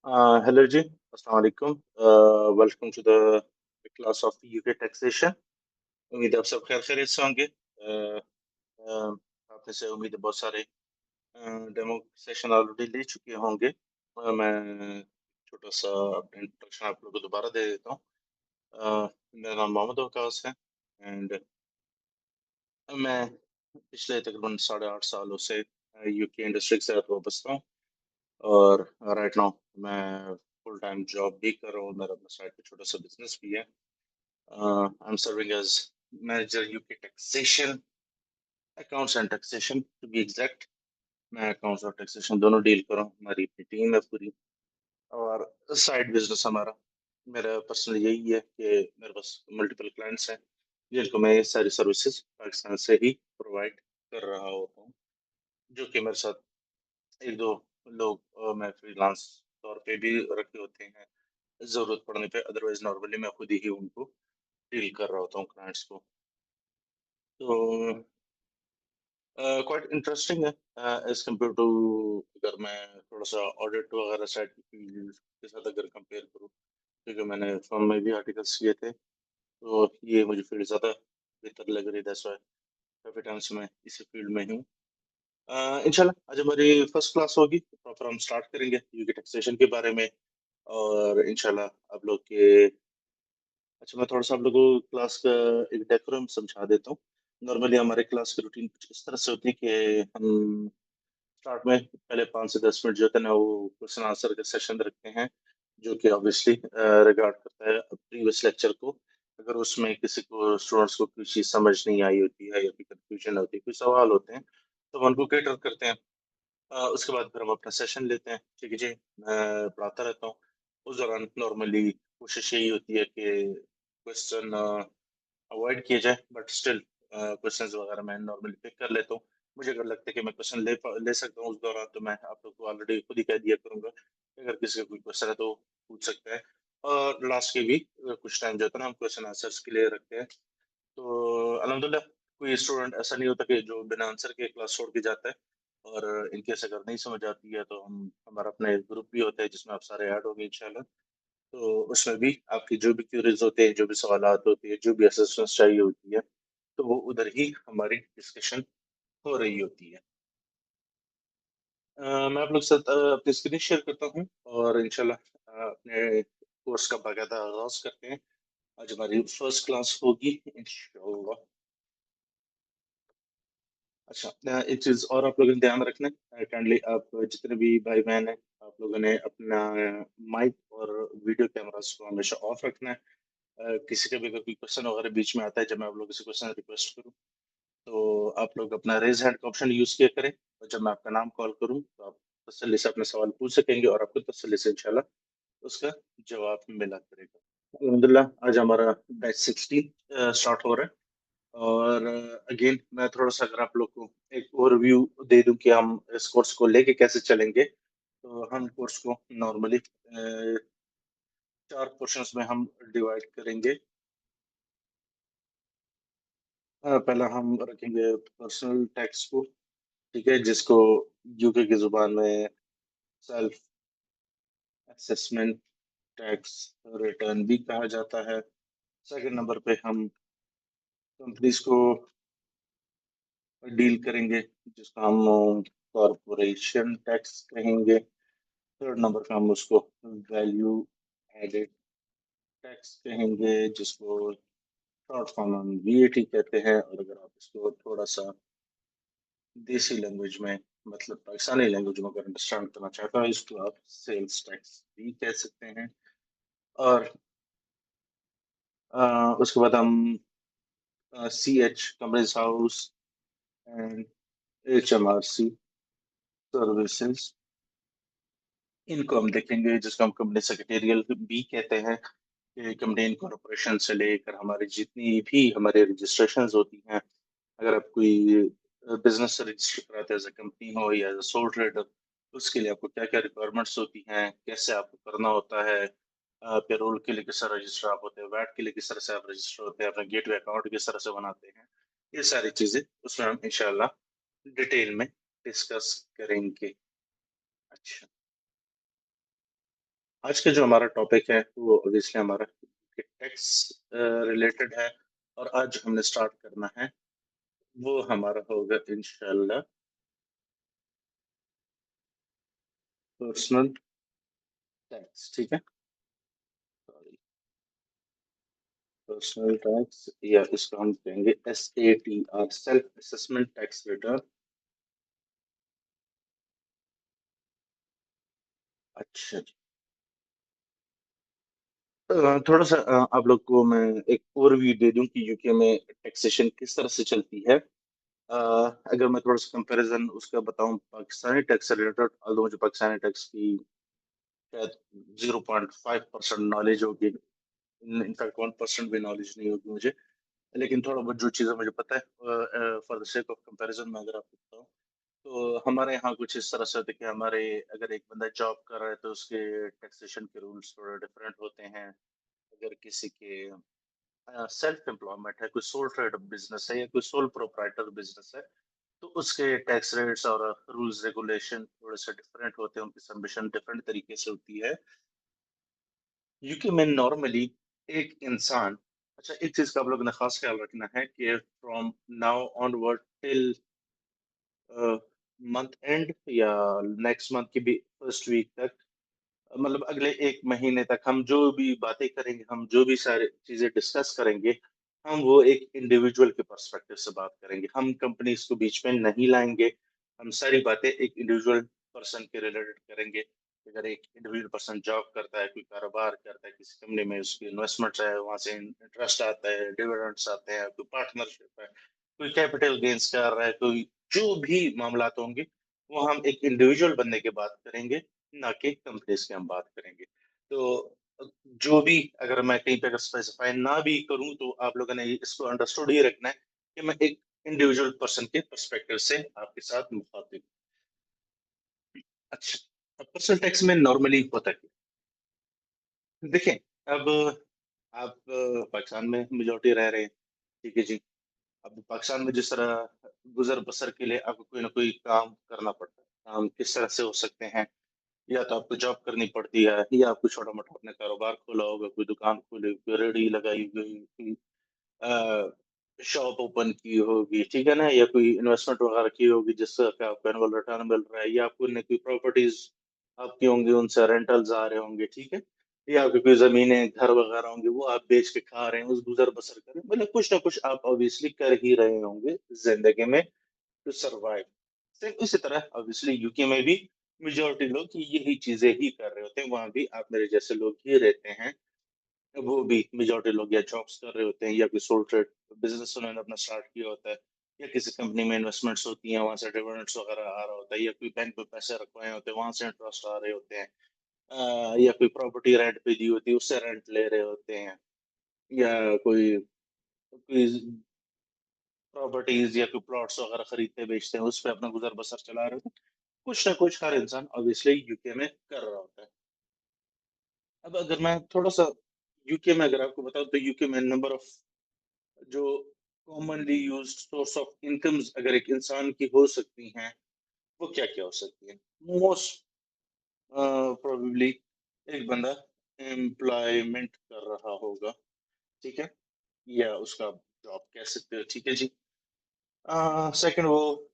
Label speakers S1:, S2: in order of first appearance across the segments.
S1: Hello जी, अस्सलाम वालेकुम। Welcome to the class of UK taxation. उम्मीद है आप सब खैर खैरियत से होंगे। आप में से उम्मीद है बहुत सारे डेमो सेशन ऑलरेडी ले चुके होंगे। मैं छोटा सा अपना इंट्रोडक्शन आप लोगों को दोबारा दे देता हूँ। मेरा नाम मोहम्मद वकास है एंड मैं पिछले तकरीबन 8.5 सालों से यूके इंडस्ट्री के साथ वाबस्ता हूँ। और राइट नाउ मैं फुल टाइम जॉब भी कर रहा हूँ। मेरा अपना साइड पे छोटा सा बिजनेस भी है। I am serving as manager UK taxation, accounts and taxation to be exact. मैं अकाउंट्स और टैक्सेशन दोनों डील कर रहा हूँ। हमारी अपनी टीम है पूरी। और साइड बिजनेस हमारा, मेरा पर्सनल यही है कि मेरे पास मल्टीपल क्लाइंट्स हैं जिनको मैं ये सारी सर्विसेज पाकिस्तान से ही प्रोवाइड कर रहा होता हूँ। जो कि मेरे साथ एक दो लोग मैं फ्रीलांस तौर पे भी रखे होते हैं जरूरत पड़ने पे। अदरवाइज नॉर्मली मैं खुद ही उनको डील कर रहा होता हूँ क्लाइंट्स को। तो क्वाइट इंटरेस्टिंग है एज कम्पेयर टू, अगर मैं थोड़ा सा ऑडिट वगैरह साइड की फील्ड के साथ अगर कंपेयर करूँ, क्योंकि मैंने फर्म में भी आर्टिकल्स किए थे, तो ये मुझे फील्ड ज़्यादा बेहतर लग रही है। दैट्स व्हाई काफ़ी टाइम से मैं इसी फील्ड में हूँ। इंशाल्लाह आज हमारी फर्स्ट क्लास होगी, प्रॉपर हम स्टार्ट करेंगे यूके टैक्सेशन के बारे में। और इंशाल्लाह आप लोग के, अच्छा मैं थोड़ा सा आप लोगों को क्लास का एक डेकोरम समझा देता हूँ। नॉर्मली हमारे क्लास की रूटीन कुछ इस तरह से होती है कि हम स्टार्ट में पहले 5 से 10 मिनट जो होता है ना, वो क्वेश्चन आंसर का सेशन रखते हैं, जो कि ऑब्वियसली रिगार्ड करता है प्रीवियस लेक्चर को। अगर उसमें किसी को स्टूडेंट्स को कोई चीज़ समझ नहीं आई होती है या कोई कंफ्यूजन होती है, कोई सवाल होते हैं, तो हम उनको कैटर करते हैं। उसके बाद फिर हम अपना सेशन लेते हैं। ठीक है जी, मैं पढ़ाता रहता हूँ। उस दौरान नॉर्मली कोशिश यही होती है कि क्वेश्चन अवॉइड किए जाए, बट स्टिल क्वेश्चंस वगैरह मैं नॉर्मली पिक कर लेता हूँ। मुझे अगर लगता है कि मैं क्वेश्चन ले सकता हूँ उस दौरान, तो मैं आप लोग को ऑलरेडी खुद ही कह दिया करूंगा कि अगर किसी का कोई क्वेश्चन है तो पूछ सकता है। और लास्ट के भी कुछ टाइम जो होता है ना, हम क्वेश्चन आंसर्स के लिए रखते हैं। तो अल्हम्दुलिल्लाह कोई स्टूडेंट ऐसा नहीं होता कि जो बिना आंसर के क्लास छोड़ के जाता है। और इनकेस अगर नहीं समझ आती है तो हम, हमारा अपना एक ग्रुप भी होता है जिसमें आप सारे ऐड होंगे इंशाल्लाह। तो उसमें भी आपकी जो भी क्यूरीज होते हैं, जो भी सवालात होती है, जो भी असिस्टेंस चाहिए होती है, तो वो उधर ही हमारी डिस्कशन हो रही होती है। मैं आप लोग के साथ अपनी स्क्रीन शेयर करता हूँ और इंशाल्लाह अपने कोर्स का बाकायदा आगाज करते हैं। आज हमारी फर्स्ट क्लास होगी इंशाल्लाह। अच्छा, एक चीज और आप लोगों ने ध्यान रखना है, काइंडली आप जितने भी भाई बहन हैं, आप लोगों ने अपना माइक और वीडियो कैमरास को हमेशा ऑफ रखना है। किसी का भी अगर कोई क्वेश्चन वगैरह बीच में आता है, जब मैं आप लोगों से क्वेश्चन रिक्वेस्ट करूँ, तो आप लोग अपना रेज हैंड का ऑप्शन यूज किया करें। और जब मैं आपका नाम कॉल करूँ तो आप तसल्ली से अपने सवाल पूछ सकेंगे और आपको तसल्ली से इंशाल्लाह उसका जवाब मिला करेगा। अल्हम्दुलिल्लाह आज हमारा बैच 16 स्टार्ट हो रहा है। और अगेन मैं थोड़ा सा अगर आप लोग को एक ओवरव्यू दे दूं कि हम इस कोर्स को लेके कैसे चलेंगे, तो हम कोर्स को नॉर्मली 4 पोर्शंस में हम डिवाइड करेंगे। पहला हम रखेंगे पर्सनल टैक्स को, ठीक है, जिसको यूके की जुबान में सेल्फ असेसमेंट टैक्स रिटर्न भी कहा जाता है। सेकंड नंबर पे हम कंपनीज को डील करेंगे, जिसको हम कॉरपोरेशन टैक्स कहेंगे। थर्ड नंबर पे हम उसको वैल्यू एडेड टैक्स कहेंगे, जिसको शॉर्ट फॉर्म हम वीएटी कहते हैं। और अगर आप इसको थोड़ा सा देसी लैंग्वेज में, मतलब पाकिस्तानी लैंग्वेज में अगर अंडरस्टैंड करना चाहता हूँ, इसको आप सेल्स टैक्स भी कह सकते हैं। और उसके बाद हम C H companies house and H M R C services, इनको हम देखेंगे, जिसको हम कंपनी सेक्रेटेरियल भी कहते हैं। कि कंपनी इनकॉर्पोरेशन से लेकर हमारी जितनी भी हमारे रजिस्ट्रेशन होती हैं, अगर आप कोई बिजनेस रजिस्टर कराते हैं, एज ए कंपनी हो या एज ए सोल ट्रेडर, उसके लिए आपको क्या क्या रिक्वायरमेंट्स होती हैं, कैसे आपको करना होता है, पेरोल के लिए किस तरह रजिस्टर आप होते हैं, वैट के लिए किस तरह से आप रजिस्टर होते हैं, अपना गेटवे अकाउंट किस तरह से बनाते हैं, ये सारी चीजें उसमें हम इंशाल्लाह डिटेल में डिस्कस करेंगे। अच्छा, आज का जो हमारा टॉपिक है वो ऑब्वियसली हमारा टैक्स रिलेटेड है। और आज हमने स्टार्ट करना है वो हमारा होगा इंशाल्लाह पर्सनल टैक्स। ठीक है, सॉरी, पर्सनल टैक्स या इसको हम कहेंगे SATR, self assessment tax return. अच्छा जी। थोड़ा सा आप लोग को मैं एक ओवरव्यू दे दूं कि यूके में टैक्सेशन किस तरह से चलती है। अ, अगर मैं थोड़ा सा कंपैरिजन उसका बताऊं पाकिस्तानी टैक्स से रिलेटेड, although मुझे पाकिस्तानी टैक्स की शायद 0.5% नॉलेज होगी, इनफैक्ट 1% भी नॉलेज नहीं होगी मुझे। लेकिन थोड़ा बहुत जो चीज़ें मुझे पता है for the sake of comparison में अगर आपको बताऊं, तो हमारे यहाँ कुछ इस तरह से होता है कि हमारे अगर एक बंदा जॉब कर रहा है तो उसके टैक्सेशन के रूल्स थोड़े डिफरेंट होते हैं। अगर किसी के सेल्फ एम्प्लॉयमेंट है, कोई सोल ट्रेड बिजनेस है या कोई सोल प्रोप्राइटर बिजनेस है, तो उसके टैक्स रेट्स और रूल्स रेगुलेशन थोड़े से डिफरेंट होते हैं, उनकी सबमिशन डिफरेंट तरीके से होती है। यूके में नॉर्मली एक इंसान, अच्छा एक चीज का आप लोगों ने खास ख्याल रखना है कि from now onward till month and या नेक्स्ट मंथ की भी फर्स्ट वीक तक, मतलब अगले एक महीने तक हम जो भी बातें करेंगे, हम जो भी सारी चीजें डिस्कस करेंगे, हम वो एक इंडिविजुअल के पर्सपेक्टिव से बात करेंगे। हम कंपनीज को बीच में नहीं लाएंगे। हम सारी बातें एक इंडिविजुअल पर्सन के रिलेटेड करेंगे। अगर एक इंडिविजुअल पर्सन जॉब करता है, कोई कारोबार करता है किसी कंपनी में, उसकी इन्वेस्टमेंट है, वहां से इंटरेस्ट आता है, डिविडेंड्स आते हैं, कोई पार्टनरशिप है, कोई कैपिटल गेन्स कर रहा है, कोई जो भी मामला होंगे, वो हम एक इंडिविजुअल बनने की बात करेंगे, ना कि कंपनीज की हम बात करेंगे। तो जो भी अगर मैं कहीं पे अगर स्पेसिफाई ना भी करूं, तो आप लोगों ने इसको अंडरस्टूड ये रखना है कि मैं एक इंडिविजुअल पर्सन के पर्सपेक्टिव से आपके साथ मुखातिब। अच्छा, अब पर्सनल टैक्स में नॉर्मली होता है क्या? देखें, अब आप पाकिस्तान में मेजोरिटी रह रहे हैं, ठीक है जी। अब पाकिस्तान में जिस तरह गुजर बसर के लिए आपको कोई ना कोई काम करना पड़ता है, काम किस तरह से हो सकते हैं? या तो आपको जॉब करनी पड़ती है, या आपको छोटा मोटा अपना कारोबार खोला होगा, कोई दुकान खोली, कोई रेहड़ी लगाई गई, शॉप ओपन की होगी, ठीक है ना, या कोई इन्वेस्टमेंट वगैरह की होगी जिससे कि आपको एनुअल रिटर्न मिल रहा है, या आपको ने कोई प्रॉपर्टीज आपकी होंगी, उनसे रेंटल्स आ रहे होंगे, ठीक है, या आपकी कोई जमीनें घर वगैरह होंगे, वो आप बेच के खा रहे हैं, उस गुजर बसर कर रहे हैं, मतलब कुछ ना कुछ आप ऑब्वियसली कर ही रहे होंगे जिंदगी में टू सर्वाइव। सेम इसी तरह ऑब्वियसली यूके में भी मेजोरिटी लोग यही चीजें ही कर रहे होते हैं, वहां भी आप मेरे जैसे लोग ही रहते हैं। वो भी मेजोरिटी लोग या जॉब्स कर रहे होते हैं, या कोई सोल ट्रेड बिजनेस उन्होंने अपना स्टार्ट किया होता है, या किसी कंपनी में इन्वेस्टमेंट्स होती हैं, वहां से डिविडेंड्स वगैरह आ रहा होता है, या कोई बैंक में पैसे रखवाए होते हैं, वहां से इंटरेस्ट आ रहे होते हैं, या कोई प्रॉपर्टी रेंट पे दी होती है, उससे रेंट ले रहे होते हैं, या कोई कोई प्रॉपर्टीज या कोई प्लॉट्स वगैरह खरीदते बेचते हैं, उस पर अपना गुजर बसर चला रहे होते हैं। कुछ ना कुछ हर इंसान ऑब्वियसली यूके में कर रहा होता है। अब अगर मैं थोड़ा सा यूके में अगर आपको बताऊं, तो यूके में नंबर ऑफ जो commonly used source of incomes अगर एक इंसान की हो सकती हैं, वो क्या क्या हो सकती है? मोस्ट प्रोबेबली एक बंदा एम्प्लॉयमेंट कर रहा होगा, ठीक है, या उसका जॉब कह सकते हो, ठीक है जी। सेकंड, वो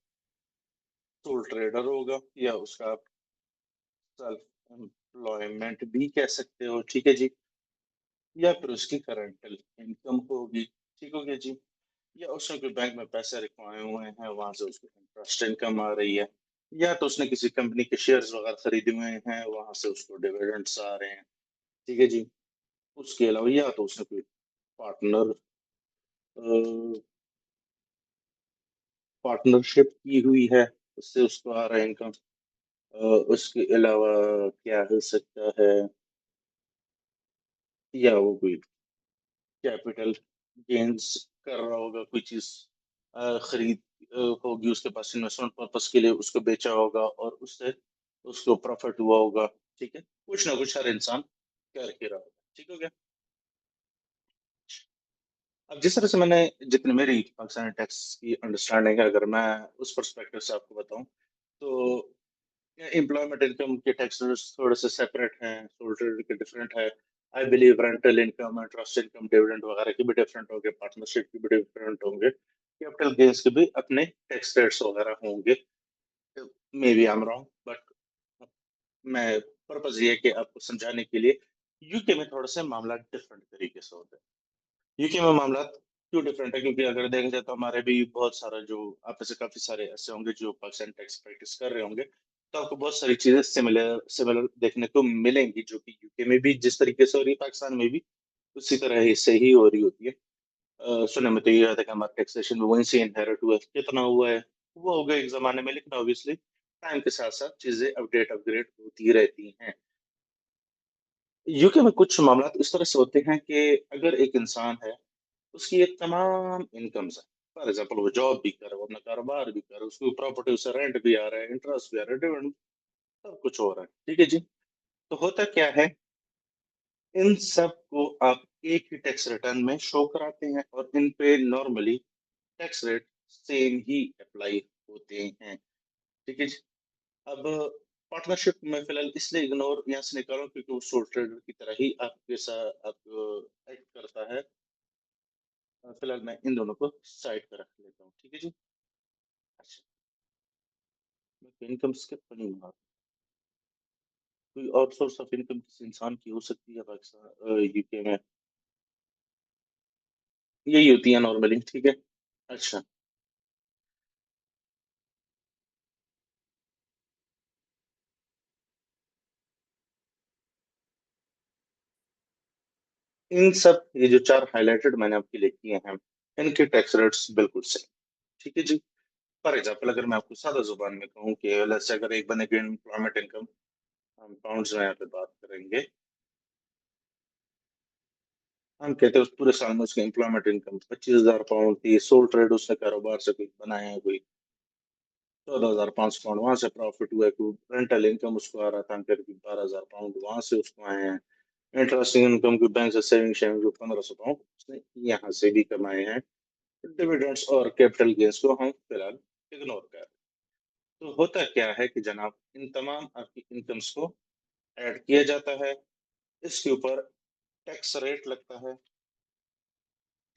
S1: सोल ट्रेडर होगा, या उसका सेल्फ एम्प्लॉयमेंट भी कह सकते हो, ठीक है जी। या फिर उसकी करेंटल इनकम होगी, ठीक हो गया जी। या उसने कोई बैंक में पैसे रखवाए हुए हैं, वहां से उसको इंटरेस्ट इनकम आ रही है, या तो उसने किसी कंपनी के शेयर्स वगैरह खरीदे हुए हैं, वहां से उसको डिविडेंड्स आ रहे हैं, ठीक है जी। उसके अलावा या तो उसने कोई पार्टनर पार्टनरशिप की हुई है, उससे उसको आ रहा है इनकम। उसके अलावा क्या हो सकता है? या वो कोई कैपिटल गेन्स कर रहा होगा, कोई चीज खरीद होगी उसके पास इन्वेस्टमेंट पर्पस के लिए, उसको बेचा होगा और उससे उसको प्रॉफिट हुआ होगा, ठीक है। कुछ ना कुछ हर इंसान कर ही रहा होगा, ठीक हो गया। अब जिस तरह से मैंने, जितनी मेरी पाकिस्तानी टैक्स की अंडरस्टैंडिंग है, अगर मैं उस पर्सपेक्टिव से आपको बताऊं, तो एम्प्लॉयमेंट इनकम के टैक्स थोड़े से सेपरेट हैं, सोल ट्रेडर के डिफरेंट है। I believe rental income, trust income, dividend वगैरह के भी डिफरेंट होंगे, पार्टनरशिप के भी डिफरेंट होंगे, कैपिटल गेन्स के भी अपने टैक्स रेट्स वगैरह होंगे। Maybe I am wrong, but मैं पर्पज ये है कि आपको समझाने के लिए यूके में थोड़ा सा मामला डिफरेंट तरीके से होता है। यूके में मामला क्यों डिफरेंट है, क्योंकि अगर देखा जाए तो हमारे भी बहुत सारा जो आप में से काफी सारे ऐसे होंगे जो पाकिस्तान टैक्स प्रैक्टिस कर रहे होंगे, तो आपको बहुत सारी चीजें सिमिलर सिमिलर देखने को मिलेंगी, जो कि यूके में भी जिस तरीके से हो रही है पाकिस्तान में भी उसी तरह ही से ही हो रही होती है। सुनने में तो ये आता है कि हमारा टैक्सेशन वहीं से इनहेरिट हुआ है, कितना हुआ है वो हो गया एक जमाने में, लेकिन ऑब्वियसली टाइम के साथ साथ चीजें अपडेट अपग्रेड होती रहती हैं। यूके में कुछ मामला इस तरह से होते हैं कि अगर एक इंसान है, उसकी ये तमाम इनकम्स है, फॉर एग्जाम्पल वो जॉब भी कर रहा है, वो अपना कारोबार भी कर रहा है, उसकी प्रॉपर्टी, उससे रेंट भी आ रहा है, इंटरेस्ट भी आ रहा है, डिविडेंड, सब कुछ हो रहा है, ठीक है जी। तो होता क्या है, इन सब को आप एक ही टैक्स रिटर्न में शो कराते हैं और इन पे नॉर्मली टैक्स रेट सेम ही अप्लाई होते हैं, ठीक है जी। अब पार्टनरशिप में फिलहाल इसलिए इग्नोर यहाँ से निकालो क्योंकि वो सोल ट्रेडर की तरह ही आपके साथ आप एक्ट करता है। फिलहाल मैं इन दोनों को साइड पर रख लेता हूँ, ठीक है जी। अच्छा, मैं इनकम स्किप तो नहीं होगा, कोई और सोर्स ऑफ इनकम किसी इंसान की हो सकती है पाकिस्तान यूके में, यही होती है नॉर्मली, ठीक है। अच्छा, इन सब ये जो चार हाईलाइटेड मैंने आपके लिए किए हैं, इनके टैक्स रेट्स बिल्कुल सेम, ठीक है जी। फॉर एग्जाम्पल अगर मैं आपको सादा जुबान में कहूँ कि let's say अगर एक बंदे की एम्प्लॉयमेंट इनकम, हम पाउंड्स में यहाँ पे बात करेंगे, हम कहते हैं उस पूरे साल में उसकी एम्प्लॉयमेंट इनकम 25,000 पाउंड थी, सोल ट्रेड उसने कारोबार से कोई बनाया है, कोई 14,500 पाउंड वहां से प्रॉफिट हुआ है, कोई रेंटल इनकम उसको आ रहा था करीब 12,000 पाउंड वहां से उसको आए हैं, इंटरेस्ट इनकम की बैंक से सेविंग शेविंग जो 1,500 पाउंड उसने यहाँ से भी कमाए हैं। डिविडेंड्स और कैपिटल गेन्स को हम फिलहाल इग्नोर कर रहे हैं। तो होता क्या है कि जनाब, इन तमाम आपकी इनकम्स को ऐड किया जाता है, इसके ऊपर टैक्स रेट लगता है,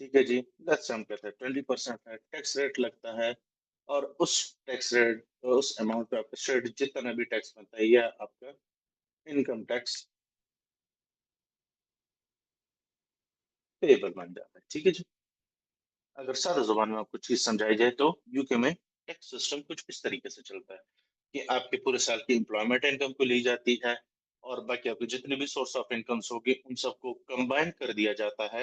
S1: ठीक है जी। लेट्स हम कहते हैं 20% है टैक्स रेट लगता है, और उस टैक्स रेट, उस अमाउंट पे आपका स्टेट जितना भी टैक्स बनता है या आपका इनकम टैक्स पेएबल बन जाता है, ठीक है जी। अगर सादा जुबान में आपको चीज समझाई जाए तो यूके में टैक्स सिस्टम कुछ इस तरीके से चलता है कि आपके पूरे साल की एम्प्लॉयमेंट इनकम को ली जाती है, और बाकी आपकी जितनी भी सोर्स ऑफ इनकम्स होगी उन सबको कंबाइन कर दिया जाता है।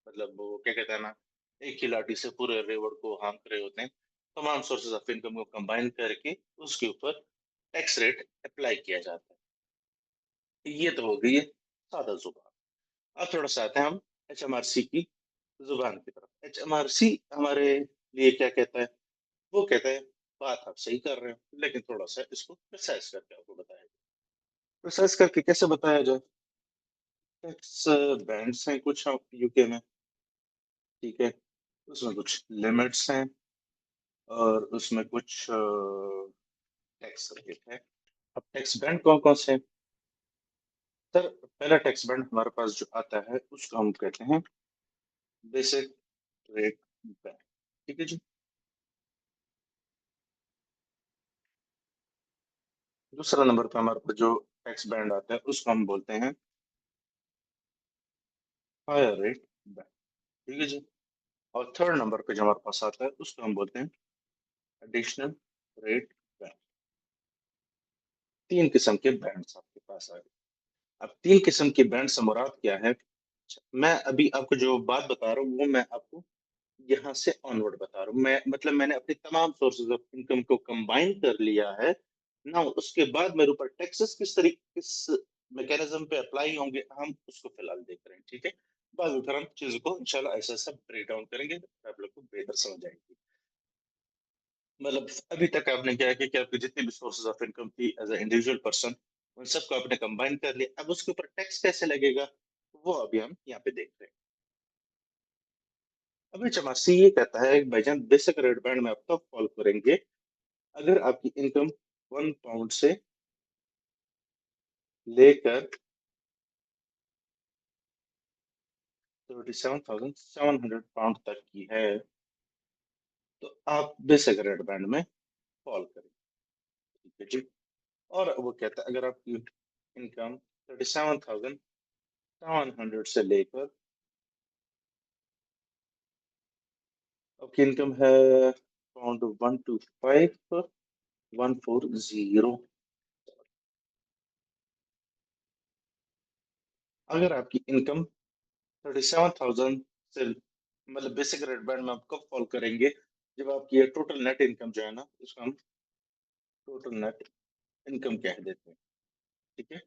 S1: मतलब वो क्या कहते हैं ना, एक ही लाठी से पूरे रेवड़ को हाँक रहे होते हैं, तमाम सोर्सेज ऑफ इनकम को कंबाइन करके उसके ऊपर टैक्स रेट अप्लाई किया जाता है। ये तो हो गई है सादा जुबान। अब थोड़ा सा आते हैं हम HMRC की जुबान की तरफ। HMRC हमारे लिए क्या कहता है, वो कहता है बात आप सही कर रहे हो, लेकिन थोड़ा सा इसको प्रिसाइज करके आपको बताया जाए। प्रिसाइज करके कैसे बताया जाए, टैक्स बैंड्स हैं कुछ यूके में, ठीक है, उसमें कुछ लिमिट्स हैं और उसमें कुछ टैक्स रेट है। अब टैक्स बैंड कौन कौन से हैं? सर, पहला टैक्स बैंड हमारे पास जो आता है उसको हम कहते हैं बेसिक रेट बैंड, ठीक है जी। दूसरा नंबर पे हमारे पास जो टैक्स बैंड आता है उसको हम बोलते हैं हायर रेट बैंड, ठीक है जी। और थर्ड नंबर पे जो हमारे पास आता है उसको हम बोलते हैं एडिशनल रेट बैंड। तीन किस्म के बैंड्स आपके पास आ गए। अब तीन किस्म के बैंड से मुराद क्या है, मैं अभी आपको जो बात बता रहा हूँ वो मैं आपको यहाँ से ऑनवर्ड बता रहा हूँ, मैं मतलब मैंने अपने तमाम सोर्सेज ऑफ इनकम को कंबाइन कर लिया है ना, उसके बाद मेरे ऊपर टैक्सेस किस तरीके किस मैकेनिज्म पे अप्लाई होंगे हम उसको फिलहाल देख रहे हैं, ठीक है। बाद में फिर हम चीजों को इंशाल्लाह ऐसा ऐसा ब्रेक डाउन करेंगे तो आप लोग को बेहतर समझ आएगी। मतलब अभी तक आपने क्या है कि आपकी जितनी भी सोर्सेज ऑफ इनकम थी एज ए इंडिविजुअल पर्सन, उन सबको आपने कंबाइन कर लिया, अब उसके ऊपर टैक्स कैसे लगेगा वो अभी हम यहाँ पे देख रहे हैं। अभी चमासी ये कहता है कि भाईजान बेसिक रेट बैंड में आप तब फॉलो करेंगे अगर आपकी इनकम 1 पाउंड से लेकर 37,700 पाउंड तक की है, तो आप बेसिक रेट बैंड में फॉल करें। ठीक है जी। और वो कहता है अगर आपकी इनकम 37,700 से लेकर आपकी इनकम है पाउंड 125,140, अगर आपकी इनकम 37,000 से, मतलब बेसिक रेट बैंड में आप कब फॉल करेंगे, जब आपकी ये टोटल नेट इनकम जो है ना, उसको हम टोटल नेट इनकम कह देते हैं। ठीक है।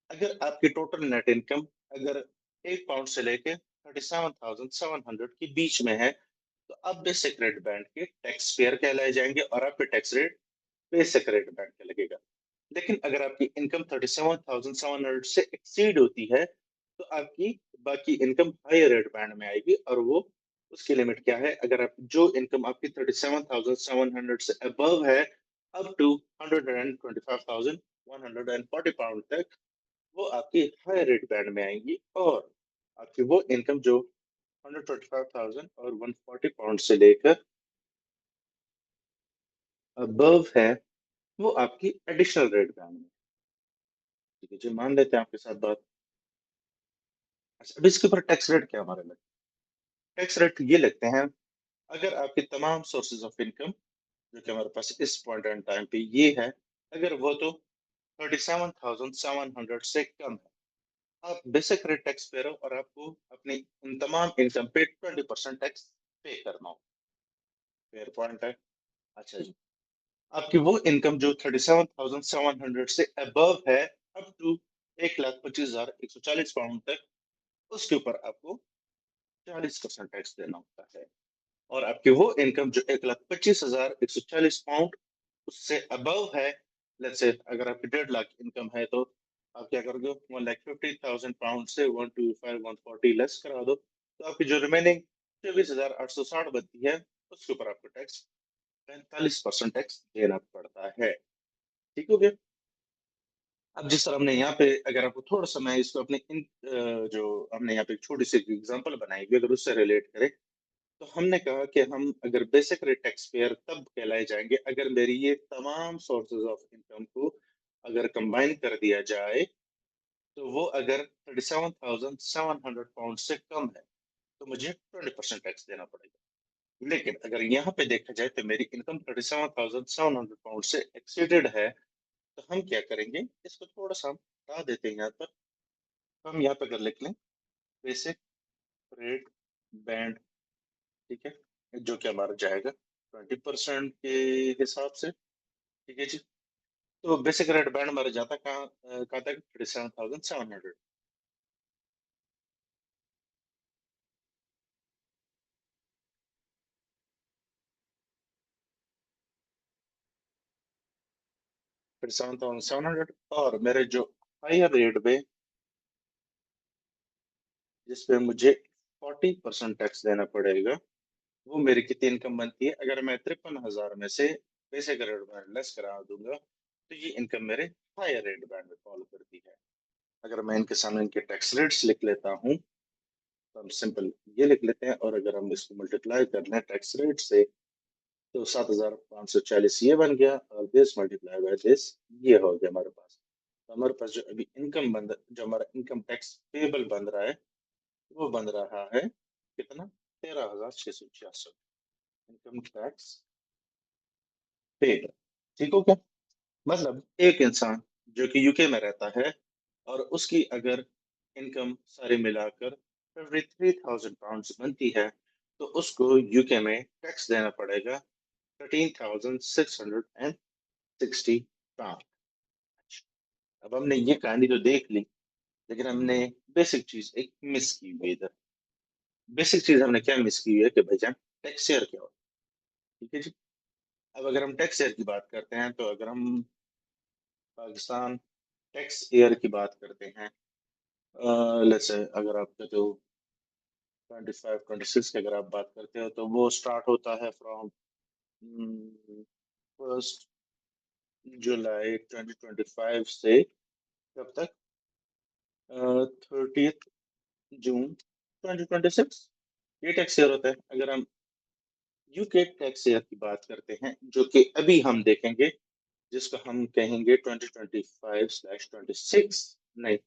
S1: अगर आपकी टोटल नेट इनकम अगर 1 पाउंड से लेके 37,700 के बीच में है, तो आप बेसिक रेट बैंड के टैक्स पेयर कहलाए जाएंगे और आप पे tax rate basic rate band का लगेगा। लेकिन अगर आपकी इनकम 37,700 से एक्सीड होती है, तो आपकी बाकी इनकम हायर रेट बैंड में आएगी, और वो उसकी लिमिट क्या है, अगर आप जो इनकम आपकी 37,700 से अबव है अप टू 125,140 पाउंड तक, वो आपकी हायर रेट बैंड में आएंगी, और आपकी वो इनकम जो 125,000 और 140 पाउंड से लेकर अबव है, वो आपकी एडिशनल रेट बैंड में। ठीक है जी, मान लेते हैं आपके साथ बात। अच्छा, अब इसके ऊपर टैक्स रेट क्या हमारे लगता है? टैक्स रेट ये लगते हैं अगर आपके तमाम सोर्सेज ऑफ इनकम जो कि हमारे पास इस पॉइंट एंड टाइम पे ये है, अगर वो तो 37,700 से कम है, आप बेसिक रेट टैक्स पे रहो और आपको अपनी इन तमाम इनकम पे 20% टैक्स पे करना हो। फेयर पॉइंट है। अच्छा जी। आपकी वो इनकम जो 37,700 से अबव है अप टू 1,25,140 पाउंड तक, उसके ऊपर आपको 40% टैक्स देना होता है। और आपकी वो इनकम जो 1,25,140 पाउंड उससे अबव है, लेट्स से अगर आपकी 1.5 लाख इनकम है, तो आप क्या करोगे, 1,50,000 पाउंड से 125,140 लेस करा दो, तो आपकी जो रिमेनिंग 24,860 बनती है, उसके ऊपर आपको टैक्स 45% टैक्स देना पड़ता है। ठीक हो गया। अब जिस तरह हमने यहाँ पे, अगर आपको थोड़ा सा मैं इसको अपने जो हमने यहाँ पे एक छोटी सी एग्जांपल बनाई हुई, अगर उससे रिलेट करें, तो हमने कहा कि हम अगर बेसिक रेट टैक्स पेयर तब कहलाए जाएंगे अगर मेरी ये तमाम सोर्सेज ऑफ इनकम को अगर कंबाइन कर दिया जाए, तो वो अगर 37,700 पाउंड से कम है, तो मुझे 20% टैक्स देना पड़ेगा। लेकिन अगर यहाँ पे देखा जाए तो मेरी इनकम 37,700 पाउंड से एक्सीडेड है, तो हम क्या करेंगे, इसको थोड़ा सा हम हटा देते हैं यहाँ पर। हम यहाँ पे अगर लिख लें बेसिक रेट बैंड, ठीक है, जो कि हमारा जाएगा 20% के हिसाब से। ठीक है जी। तो बेसिक रेट बैंड हमारा जाता कहाँ तक, 37,700। 37,700, और मेरे जो हायर रेट पे जिसपे मुझे 40% टैक्स देना पड़ेगा, वो मेरी कितनी इनकम बनती है, अगर मैं 53,000 में से बेसिक रेट बैंड लेस करा दूंगा, तो ये इनकम मेरे हायर रेट बैंड में फॉलो करती है। अगर मैं इनके सामने इनके टैक्स रेट्स लिख लेता हूँ, तो हम सिंपल ये लिख लेते हैं, और अगर हम इसको मल्टीप्लाई कर लें टैक्स रेट से, तो 7,540 ये बन गया, और दिस मल्टीप्लाई बाय दिस ये हो गया हमारे पास। तो हमारे पास जो अभी इनकम बन, जो हमारा इनकम टैक्स पेबल बन रहा है, वो बन रहा है कितना, 13,666 इनकम टैक्स पेबल। ठीक हो क्या? मतलब एक इंसान जो कि यूके में रहता है, और उसकी अगर इनकम सारी मिलाकर 53,000 पाउंड बनती है, तो उसको यूके में टैक्स देना पड़ेगा 13,660 पाउंड। अब हमने ये कहानी तो देख ली, लेकिन हमने बेसिक चीज एक मिस की हुई है इधर। बेसिक चीज हमने क्या मिस की हुई है कि भाईजान टैक्स शेयर क्या होता है। ठीक है जी। अब अगर हम टैक्स शेयर की बात करते हैं, तो अगर हम पाकिस्तान टैक्स एयर की बात करते हैं, लेट्स से अगर आपका जो 25 26 की अगर आप बात करते हो, तो वो स्टार्ट होता है फ्रॉम 1 जुलाई 2025 से कब तक? 30 जून 2026 ये टैक्स ईयर होता है। अगर हम यूके टैक्स ईयर की बात करते हैं, जो कि अभी हम देखेंगे, जिसको हम कहेंगे 2025/26, नहीं,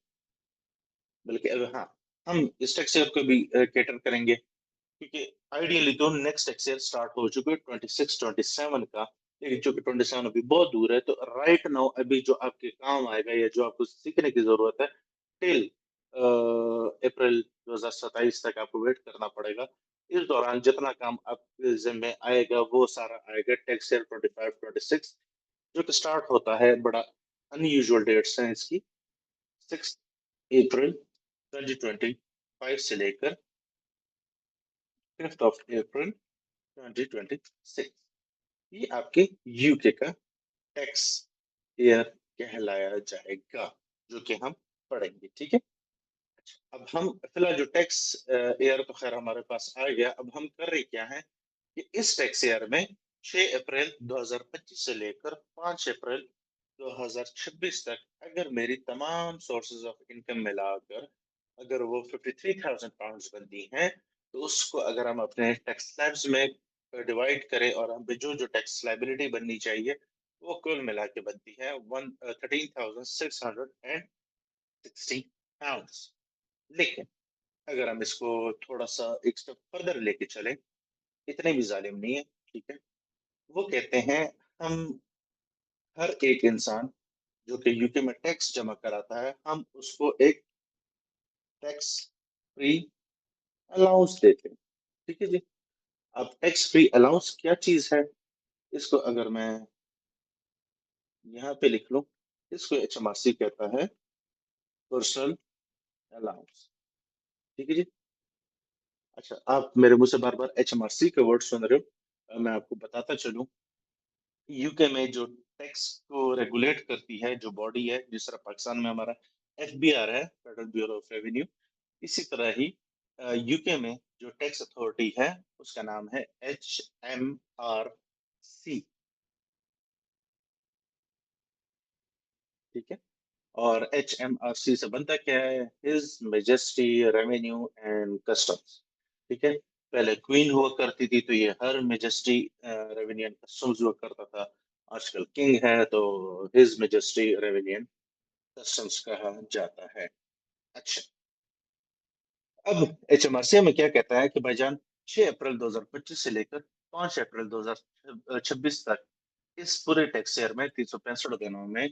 S1: बल्कि हाँ, हम इस टैक्स ईयर को भी कैटर करेंगे, क्योंकि आइडियली तो नेक्स्ट टैक्स ईयर स्टार्ट हो चुके हैं 26-27 का, लेकिन चूंकि 27 अभी बहुत दूर है, तो राइट नाउ अभी जो आपके काम आएगा या जो आपको सीखने की जरूरत है, टिल अप्रैल 2027 तक आपको वेट करना पड़ेगा। इस दौरान जितना काम आपके जिम्मे आएगा वो सारा आएगा टैक्स ईयर 25-26, जो कि स्टार्ट होता है, बड़ा अनयूजुअल डेट्स हैं इसकी, 6 अप्रैल 2025 से लेकर 5 अप्रैल 2026। ये आपके यूके का टैक्स ईयर कहलाया जाएगा, जो कि हम पढ़ेंगे, ठीक है। अब हम फिलहाल जो टैक्स ईयर तो खैर हमारे पास आ गया, अब हम कर रहे क्या है कि इस टैक्स ईयर में 6 अप्रैल 2025 से लेकर 5 अप्रैल 2026 तक अगर मेरी तमाम सोर्सेज ऑफ इनकम मिलाकर अगर वो 53,000 पाउंड बनती हैं, तो उसको अगर हम अपने टैक्स स्लैब्स में डिवाइड करें और हम पे जो जो टैक्स लाइबिलिटी बननी चाहिए, वो कुल मिला के बनती है 13,660 पाउंड। लेकिन अगर हम इसको थोड़ा सा एक स्टेप फर्दर लेके चले, इतने भी जालिम नहीं है, ठीक है। वो कहते हैं हम हर एक इंसान जो कि यूके में टैक्स जमा कराता है, हम उसको एक टैक्स फ्री अलाउंस देते हैं, ठीक है जी। अब टैक्स फ्री अलाउंस क्या चीज है, इसको अगर मैं यहाँ पे लिख लूं, इसको HMRC कहता है पर्सनल अलाउंस, ठीक है जी। अच्छा, आप मेरे मुंह से बार बार HMRC का वर्ड सुन रहे हो, मैं आपको बताता चलूं, यूके में जो टैक्स को रेगुलेट करती है जो बॉडी है, जिस तरह पाकिस्तान में हमारा FBR है, फेडरल ब्यूरो ऑफ रेवेन्यू, इसी तरह ही यूके में जो टैक्स अथॉरिटी है उसका नाम है HMRC, ठीक है। और HMRC से बनता क्या है, his majesty revenue and customs, ठीक है। पहले क्वीन हुआ करती थी, तो ये हर मेजेस्टी रेवेन्यू एंड कस्टम्स हुआ करता था। आजकल किंग है तो his majesty revenue and customs कहा जाता है। अच्छा, अब HMRC में क्या कहता है कि भाईजान 6 अप्रैल 2025 से लेकर 5 अप्रैल 2026 तक इस पूरे टैक्स ईयर में 365 दिनों में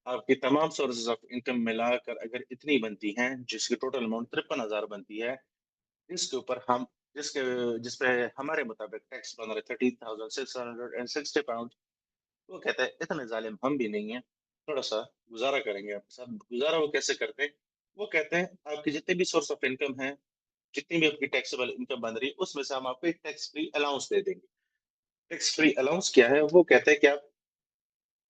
S1: आपकी तमाम सोर्सेज ऑफ इनकम मिलाकर अगर इतनी बनती हैं, जिसकी टोटल अमाउंट 53,000 बनती है, इसके ऊपर हम जिसके जिसपे हमारे मुताबिक टैक्स बन रहे 13,660 पाउंड, वो कहते हैं इतने जालिम हम भी नहीं है, थोड़ा सा गुजारा करेंगे आपके साथ। गुजारा वो कैसे करते हैं, वो कहते हैं आपकी जितने भी सोर्स ऑफ इनकम है, जितनी भी आपकी टैक्सेबल इनकम बन रही है, उसमें से हम आपको एक टैक्स फ्री अलाउंस दे देंगे। टैक्स फ्री अलाउंस क्या है, वो कहते हैं कि आप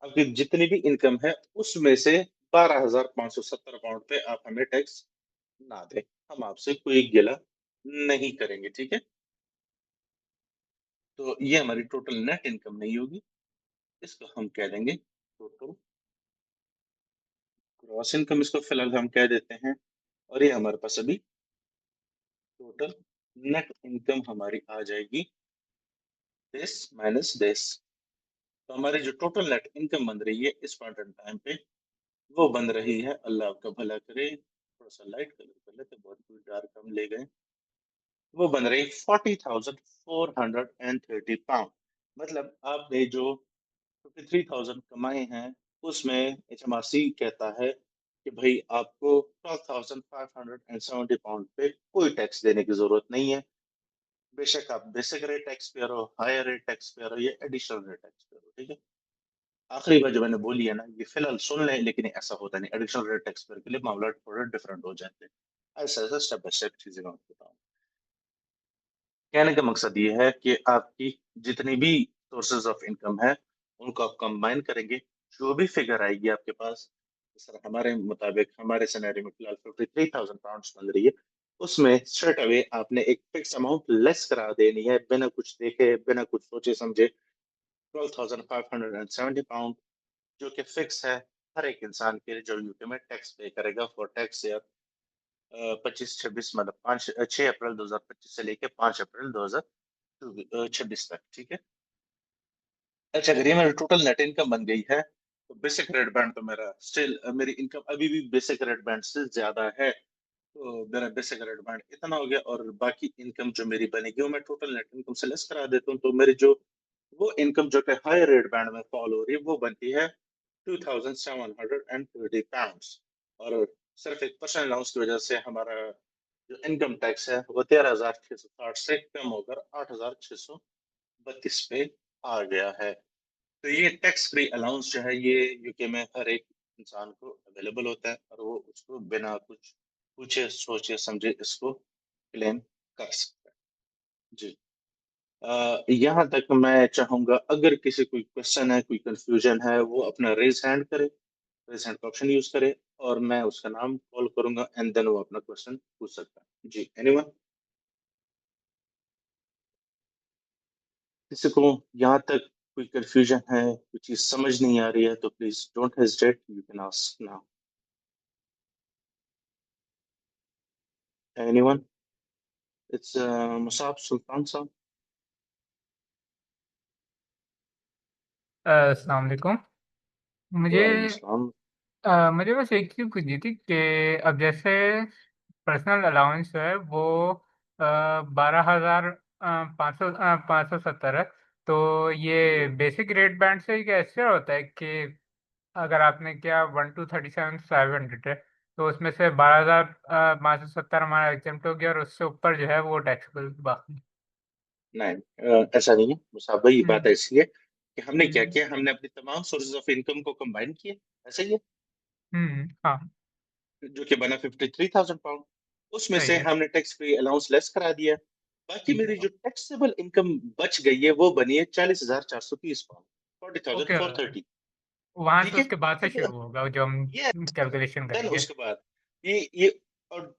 S1: आपकी जितनी भी इनकम है उसमें से 12,570 पाउंड पे आप हमें टैक्स ना दें, हम आपसे कोई गिला नहीं करेंगे, ठीक है। तो ये हमारी टोटल नेट इनकम नहीं होगी, इसको हम कह देंगे टोटल ग्रॉस इनकम, इसको फिलहाल हम कह देते हैं। और ये हमारे पास अभी टोटल नेट इनकम हमारी आ जाएगी दिस माइनस दिस। तो हमारी जो टोटल नेट इनकम बन रही है इस पॉइंट इन टाइम पे, वो बन रही है, अल्लाह आपका भला करे, थोड़ा सा लाइट कलर कर लेते, बहुत डार्क हम ले गए, वो बन रही 40,430 पाउंड। मतलब आपने जो 53,000 कमाए हैं, उसमें HMRC कहता है कि भाई आपको 12,570 पाउंड पे कोई टैक्स देने की जरूरत नहीं है। बेशक आप बेसिक रेट टैक्स पे हो, हायर रेट टैक्स पे हो, या एडिशनल रेट टैक्स पे हो, ठीक है। आखिरी बार जो मैंने बोली है ना, ये फिलहाल सुन लें, लेकिन ऐसा होता नहीं, एडिशनल रेट टैक्स पे के लिए मामला थोड़ा डिफरेंट हो जाते हैं। ऐसा ऐसा स्टेप बाय स्टेप चीजें मैं आपको बताऊँ। कहने का मकसद ये है कि आपकी जितनी भी सोर्सेज ऑफ इनकम है, उनको आप कंबाइन करेंगे, जो भी फिगर आएगी आपके पास, जिस तरह हमारे मुताबिक हमारे सिनेरियो में फिलहाल 53,000 पाउंड बन रही है, उसमें स्ट्रेट अवे आपने एक फिक्स अमाउंट लेस करा देनी है, बिना कुछ देखे बिना कुछ सोचे समझे, 12,570 पाउंड, जो कि फिक्स है। हर एक इंसान के लिए जो यूके में टैक्स पे करेगा फॉर टैक्स ईयर 25-26, मतलब 6 अप्रैल 2025 से लेके 5 अप्रैल 2026 तक, ठीक है। अच्छा, अगर ये मेरी टोटल नेट इनकम बन गई है तो बेसिक रेट बैंड तो मेरा स्टिल, मेरी इनकम अभी भी बेसिक रेट बैंड से ज्यादा है, तो मेरा बेसिक रेट बैंड इतना हो गया, और बाकी इनकम जो मेरी बनेगी वो मैं टोटल नेट इनकम से लेस करा देता हूँ, तो मेरी जो वो इनकम जो कि हाई रेट बैंड में फॉल हो रही है वो बनती है £2,730। और सिर्फ एक पर्सनल अलाउंस की वजह से हमारा जो इनकम टैक्स है वो 13,660 से कम होकर 8,632 पे आ गया है। तो ये टैक्स फ्री अलाउंस जो है ये यूके में हर एक इंसान को अवेलेबल होता है, और वो उसको बिना कुछ पूछे सोचे समझे इसको क्लेम कर सकता है। जी। यहाँ तक मैं चाहूंगा, अगर किसी कोई क्वेश्चन है, कोई कंफ्यूजन है, वो अपना रेज हैंड करे, रेज हैंड का ऑप्शन यूज करे, और मैं उसका नाम कॉल करूंगा एंड देन वो अपना क्वेश्चन पूछ सकता है। जी, एनीवन? किसी को यहाँ तक कोई कंफ्यूजन है, कोई चीज समझ नहीं आ रही है, तो please don't hesitate, you can ask now. Anyone? It's Musab Sultan sahab.
S2: अस्सलाम वालेकुम। मुझे
S1: वालेकुम सलाम।
S2: मुझे बस एक चीज़ पूछनी थी कि अब जैसे पर्सनल अलाउंस है वो 12,570 है। तो ये
S1: जी,
S2: बेसिक रेट बैंड से ही कैसे होता है कि अगर आपने किया 1 to 37,500 है तो उसमें से 12,570 हमारा एग्जाम्प्ट हो गया और उससे ऊपर जो है वो टैक्सेबल बाकी।
S1: नहीं, ऐसा नहीं है मुसाब भाई, ये बात
S2: हम्म।
S1: ऐसी है कि हमने क्या
S2: हम्म।
S1: किया, हमने अपनी तमाम सोर्सेज ऑफ इनकम को कंबाइन किए, ऐसा ही है,
S2: हाँ।
S1: जो कि बना £53,000। उसमें
S2: सही
S1: से
S2: है।
S1: हमने टैक्स फ्री अलाउंस लेस करा दिया। बाकी
S2: ठीक है।
S1: मेरी जो टैक्सेबल इनकम बच गई है वो बनी है £40,430, forty thousand
S2: okay.
S1: Four thirty
S2: वहां से
S1: ठीक है।
S2: उसके बाद से
S1: अब
S2: शुरू होगा जो हम
S1: ये
S2: कैलकुलेशन
S1: देन
S2: करेंगे।
S1: उसके बाद ये और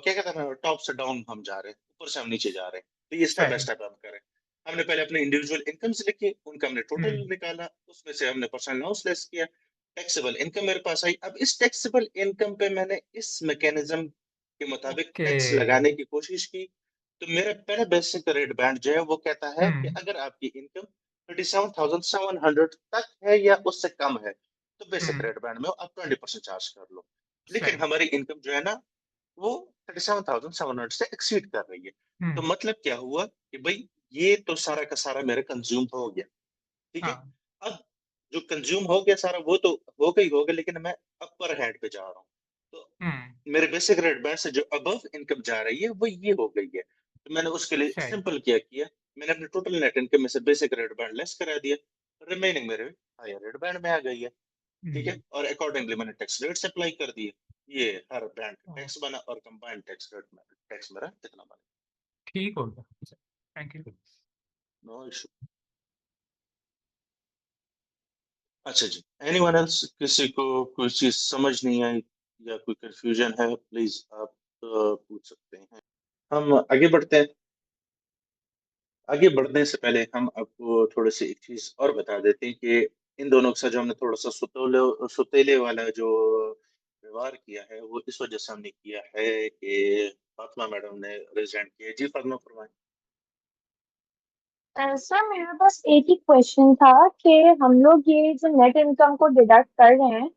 S1: क्या कहते हैं, टॉप से डाउन हम जा रहे हैं, ऊपर से हम नीचे जा रहे हैं, तो ये स्टेप बाय
S2: सही।
S1: स्टेप हम करें। हमने पहले अपने इंडिविजुअल इनकम्स लिखे, उनका हमने टोटल
S2: हम्म।
S1: निकाला, उसमें से हमने पर्सनल अलाउंस लेस किया, टैक्सेबल इनकम मेरे पास आई। अब इस टैक्सेबल इनकम पे मैंने इस मैकेनिज्म के मुताबिक
S2: ओके।
S1: टैक्स लगाने की कोशिश की। तो मेरा पहला बेसिक रेट बैंड जो है वो कहता है कि
S2: हम्म।
S1: अगर आपकी इनकम 37,700 तक है या उससे कम है, तो बेसिक
S2: हम्म।
S1: रेट बैंड में आप 20% चार्ज कर लो। लेकिन
S2: सही।
S1: हमारी इनकम जो है ना, वो 37,700 से एक्सीड कर रही है। तो
S2: हम्म।
S1: मतलब क्या हुआ कि भाई ये तो सारा का सारा मेरा कंज्यूम हो गया, ठीक है।
S2: हाँ।
S1: अब जो कंज्यूम हो गया सारा वो तो हो गई हो गया, लेकिन मैं अपर हैंड पे जा रहा हूँ। तो
S2: हम्म।
S1: मेरे बेसिक रेट बैंड से जो अबव इनकम जा रही है वो ये हो गई है, तो मैंने उसके लिए
S2: सही।
S1: सिंपल क्या किया, मैंने अपने टोटल नेट इनकम में से बेसिक रेट बैंड लेस करा दिया, रिमेनिंग मेरे हायर रेट बैंड में आ गई है, ठीक है।
S2: हम्म।
S1: और अकॉर्डिंगली मैंने टैक्स रेट्स अप्लाई कर दिए, ये हर बैंड का
S2: ओ,
S1: टैक्स बना, और कंबाइंड टैक्स रेट में टैक्स मेरा इतना बना।
S2: ठीक हो गया। Thank you.
S1: No issue. अच्छा जी, एनीवन एल्स? किसी को कोई चीज समझ नहीं आई या कोई कंफ्यूजन है, प्लीज आप पूछ सकते हैं। हम आगे बढ़ते हैं। आगे बढ़ने से पहले हम आपको थोड़ी सी एक चीज और बता देते हैं कि इन दोनों के साथ जो हमने थोड़ा सा सुतेले वाला जो व्यवहार किया है वो इस वजह से हमने किया है कि फातिमा मैडम ने रिजाइन किया। जी फातिमा, फरमाएं।
S2: सर मेरे पास एक ही क्वेश्चन था कि हम लोग ये जो नेट इनकम को डिडक्ट कर रहे हैं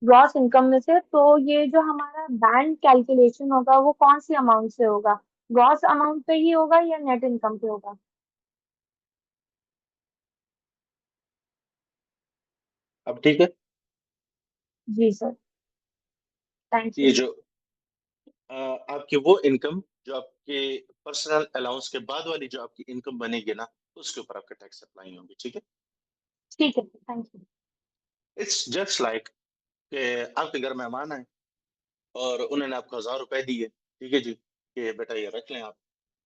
S2: ग्रॉस इनकम में से, तो ये जो हमारा बैंड कैलकुलेशन होगा वो कौन सी अमाउंट से होगा? ग्रॉस अमाउंट पे ही होगा या नेट इनकम पे होगा?
S1: अब ठीक है।
S2: जी सर। थैंक
S1: ये
S2: यू।
S1: जो आपकी वो इनकम जो आपके पर्सनल अलाउंस के बाद वाली जो आपकी इनकम बनेगी ना, उसके ऊपर आपका टैक्स अप्लाई होंगे, ठीक है।
S2: ठीक है, thank you.
S1: It's just like कि आपके घर मेहमान आए और उन्होंने आपको ₹1,000 दिए, ठीक है जी, कि बेटा ये रख लें आप।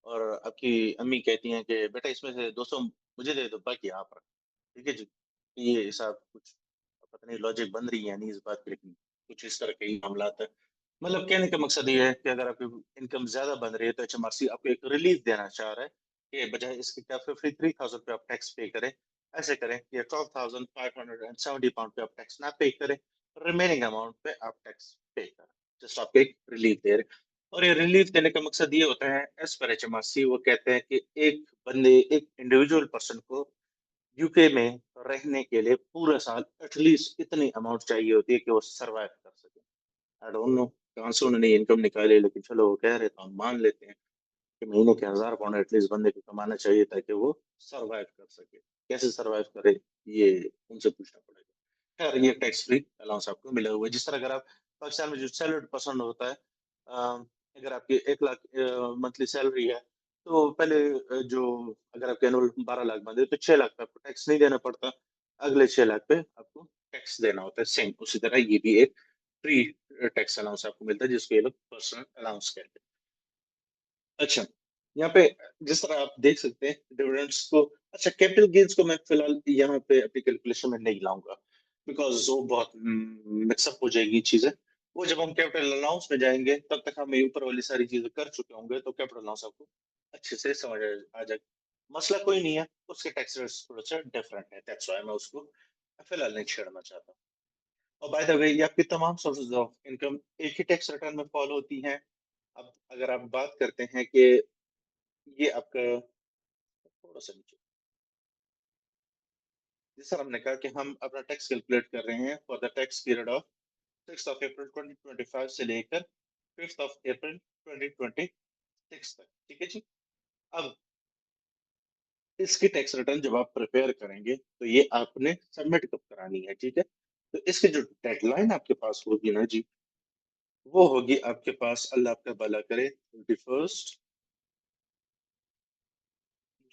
S1: और आपकी अम्मी कहती हैं कि बेटा इसमें से 200 मुझे दे दो, बाकी आप रख, ठीक है जी। ये हिसाब कुछ पता नहीं लॉजिक बन रही है नहीं इस बात की, लेकिन कुछ इस तरह के ही मामला है। मतलब कहने का मकसद ये है कि अगर आपकी इनकम ज्यादा बन रही है तो HMRC आपको एक रिलीफ देना चाह रहा है कि बजाय इसके कि आप 53,000 पे आप टैक्स पे करें, ऐसे करें कि 12,570 पाउंड पे आप टैक्स ना पे करें, रिमेनिंग अमाउंट पे आप टैक्स पे कर, जस्ट आपको एक रिलीफ दे रहे। और ये रिलीफ देने का मकसद ये होता है, एज पर HMRC वो कहते हैं कि एक इंडिविजुअल पर्सन को यूके में रहने के लिए पूरा साल एटलीस्ट इतनी अमाउंट चाहिए होती है कि वो सरवाइव कर सके। आई डोंट नो कहाँ से उन्होंने इनकम निकाली, लेकिन चलो वो कह रहे तो हम मान लेते हैं कि महीने के 1000 पाउंड एटलीस्ट बंदे को कमाना चाहिए ताकि वो सरवाइव कर सके। कैसे सरवाइव करे, ये उनसे पूछना पड़ेगा। खैर, ये टैक्स फ्री अलाउंस आपको मिला हुआ है। जिस तरह अगर आप पाकिस्तान में जो सैलरीड पर्सन होता है, अगर आपकी 1 लाख मंथली सैलरी है, तो पहले अगर आपके एनुअल 12 लाख बनते तो 6 लाख पे आपको टैक्स नहीं देना पड़ता, अगले 6 लाख पे आपको टैक्स देना होता है। सेम उसी तरह ये भी एक फ्री टैक्स अलाउंस आपको मिलता है, जिसको ये लोग पर्सनल अलाउंस कहते हैं। अच्छा, यहाँ पे जिस तरह आप देख सकते हैं डिविडेंड्स को, अच्छा कैपिटल गेन्स को मैं फिलहाल यहाँ पे अपनी कैलकुलेशन में नहीं लाऊंगा, बिकॉज वो बहुत मिक्सअप हो जाएगी चीजें। वो जब हम कैपिटल अलाउंस में जाएंगे तब तक हम ये ऊपर वाली सारी चीजें कर चुके होंगे, तो कैपिटल अलाउंस आपको अच्छे से समझ आ जाएगा। मसला कोई नहीं है, उसके टैक्स रेट्स थोड़ा सा डिफरेंट है, दैट्स व्हाई मैं उसको फिलहाल नहीं छेड़ना चाहता। और बाय द वे, ये आपकी तमाम सोर्सेज ऑफ इनकम एक ही टैक्स रिटर्न में फॉलो होती हैं। अब अगर आप बात करते हैं कि ये आपका थोड़ा सा नीचे, जिस तरह हमने कहा कि हम अपना टैक्स कैलकुलेट कर रहे हैं for the tax period of 6 अप्रैल 2025 से लेकर 5 अप्रैल 2026 तक, ठीक है जी। अब इसकी टैक्स रिटर्न जब आप प्रिपेयर करेंगे तो ये आपने सबमिट कब करानी है, ठीक है। तो इसकी जो डेडलाइन आपके पास होगी ना जी, वो होगी आपके पास, अल्लाह आपका भला करे, 21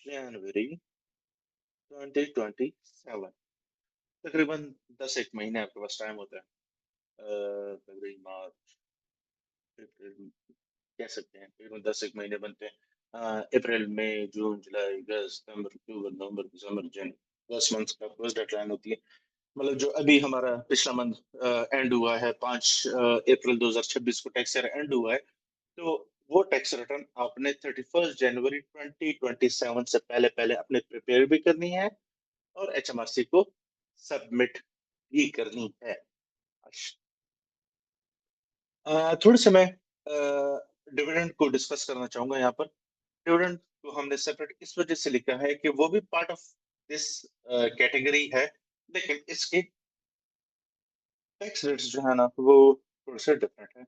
S1: जनवरी 2027। तकरीबन 10 एक महीने आपके पास टाइम होता है। फरवरी, मार्च, अप्रैल, कह सकते हैं तकरीबन 10 एक महीने बनते हैं। अप्रैल, मई, जून, जुलाई, अगस्त, सितंबर, अक्टूबर, नवंबर, दिसंबर, जनवरी, 10 मंथ्स का फर्स्ट डेडलाइन होती है। मतलब जो अभी हमारा पिछला मंथ एंड हुआ है, 5 अप्रैल 2026 को टैक्स ईयर एंड हुआ है, तो वो टैक्स रिटर्न आपने 31 जनवरी 2027 से पहले पहले अपने प्रिपेयर भी करनी है और HMRC को सबमिट भी करनी है। थोड़े से मैं डिविडेंड को डिस्कस करना चाहूंगा यहाँ पर। डिविडेंड को हमने सेपरेट इस वजह से लिखा है कि वो भी पार्ट ऑफ दिस कैटेगरी है, लेकिन इसके टैक्स रेट्स जो है ना वो थोड़े से डिफरेंट है।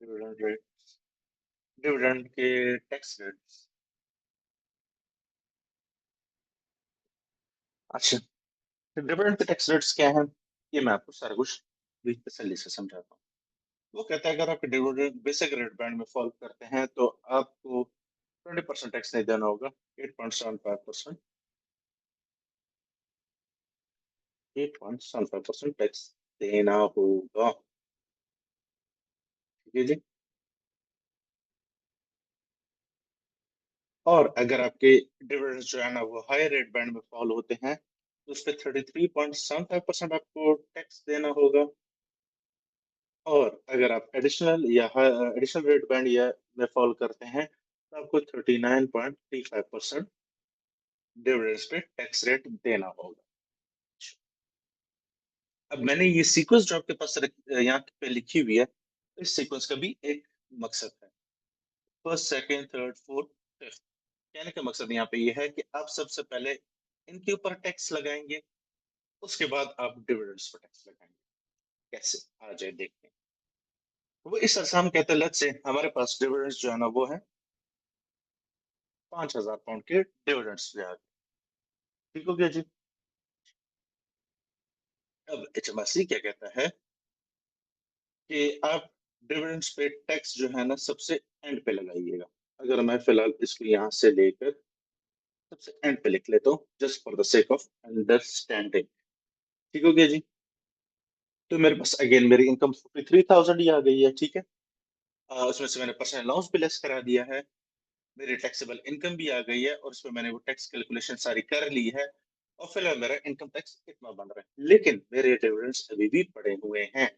S1: डिविडेंड रेट, डिविडेंड के टैक्स रेट्स। अच्छा, डिविडेंड के टैक्स रेट्स क्या है, ये मैं आपको सारा कुछ भी तसल्ली से समझाता हूँ। वो कहता है अगर आप डिविडेंड बेसिक रेट बैंड में फॉलो करते हैं तो आपको 20% टैक्स नहीं देना होगा। 8.75%, 8.75% टैक्स देना होगा, ठीक है जी। और अगर आपके डिविडेंड जो है ना वो हायर रेट बैंड में फॉलो होते हैं तो उस पर 33.75% आपको टैक्स देना होगा। और अगर आप एडिशनल रेट बैंड या में फॉलो करते हैं तो आपको 39.35% डिविडेंड्स पे टैक्स रेट देना होगा। अब मैंने ये सीक्वेंस जो आपके पास यहाँ पे लिखी हुई है, इस सीक्वेंस का भी एक मकसद है। First, second, third, fourth, fifth. कहने का मकसद यहाँ पे ये है कि आप सबसे पहले इनके ऊपर टैक्स लगाएंगे, उसके बाद आप डिविडेंड्स पर टैक्स लगाएंगे। कैसे, आ जाए देखते हैं। वो इस तरह से हम कहते हैं, लेट्स से हमारे पास डिविडेंड्स जो है ना वो है 5000 पाउंड के डिविडेंड्स जो है, ठीक हो गया जी। अब HMRC क्या कहता है कि आप डिविडेंड्स पे टैक्स जो है ना सबसे एंड पे लगाइएगा। अगर मैं फिलहाल इसको यहाँ से लेकर सबसे एंड पे लिख लेता हूँ, just for the sake of understanding, ठीक हो गया जी। तो मेरे पास अगेन मेरी इनकम 53,000 ही आ गई है, ठीक है। उसमें से मैंने पर्सनल अलाउंस भी लेस करा दिया है, मेरी टैक्सेबल इनकम भी आ गई है, और उसमें मैंने वो टैक्स कैलकुलेशन सारी कर ली है, और फिलहाल मेरा इनकम टैक्स इतना बन रहा है, लेकिन मेरे डिविडेंड्स अभी भी पड़े हुए हैं।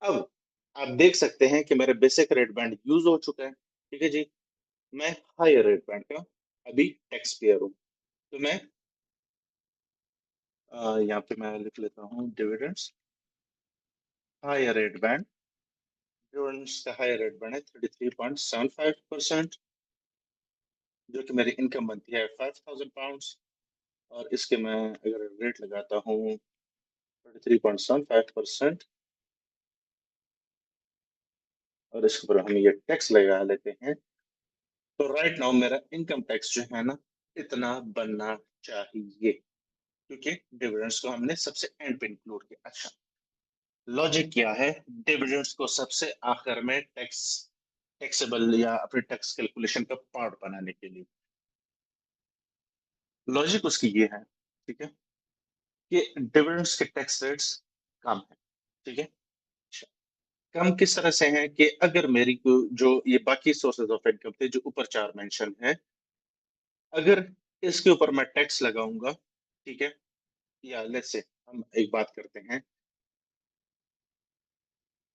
S1: अब आप देख सकते हैं कि मेरा बेसिक रेट बैंड यूज हो चुका है, ठीक है जी। मैं हायर रेट बैंड का अभी टैक्स पेयर हूँ, तो मैं यहाँ पे मैं लिख लेता हूँ dividends higher rate band. Dividends का हायर रेट बैंड है 33.75%, जो कि मेरी इनकम बनती है £5,000। और इसके मैं अगर रेट लगाता हूँ 33.75%, और इसके ऊपर हम ये टैक्स लगा लेते हैं, तो राइट नाउ मेरा इनकम टैक्स जो है ना, इतना बनना चाहिए, क्योंकि डिविडेंड्स को हमने सबसे एंड पे इंक्लूड किया। अच्छा, लॉजिक क्या है डिविडेंड्स को सबसे आखिर में टैक्सेबल या अपने टैक्स कैलकुलेशन का पार्ट बनाने के लिए? लॉजिक उसकी ये है, ठीक है, कि डिविडेंड्स के टैक्स रेट्स कम है, ठीक है। अच्छा, कम किस तरह से है कि अगर मेरी जो ये बाकी सोर्सेज ऑफ इनकम थे जो ऊपर चार मेंशन है, अगर इसके ऊपर मैं टैक्स लगाऊंगा, ठीक है, या लेट्स से हम एक बात करते हैं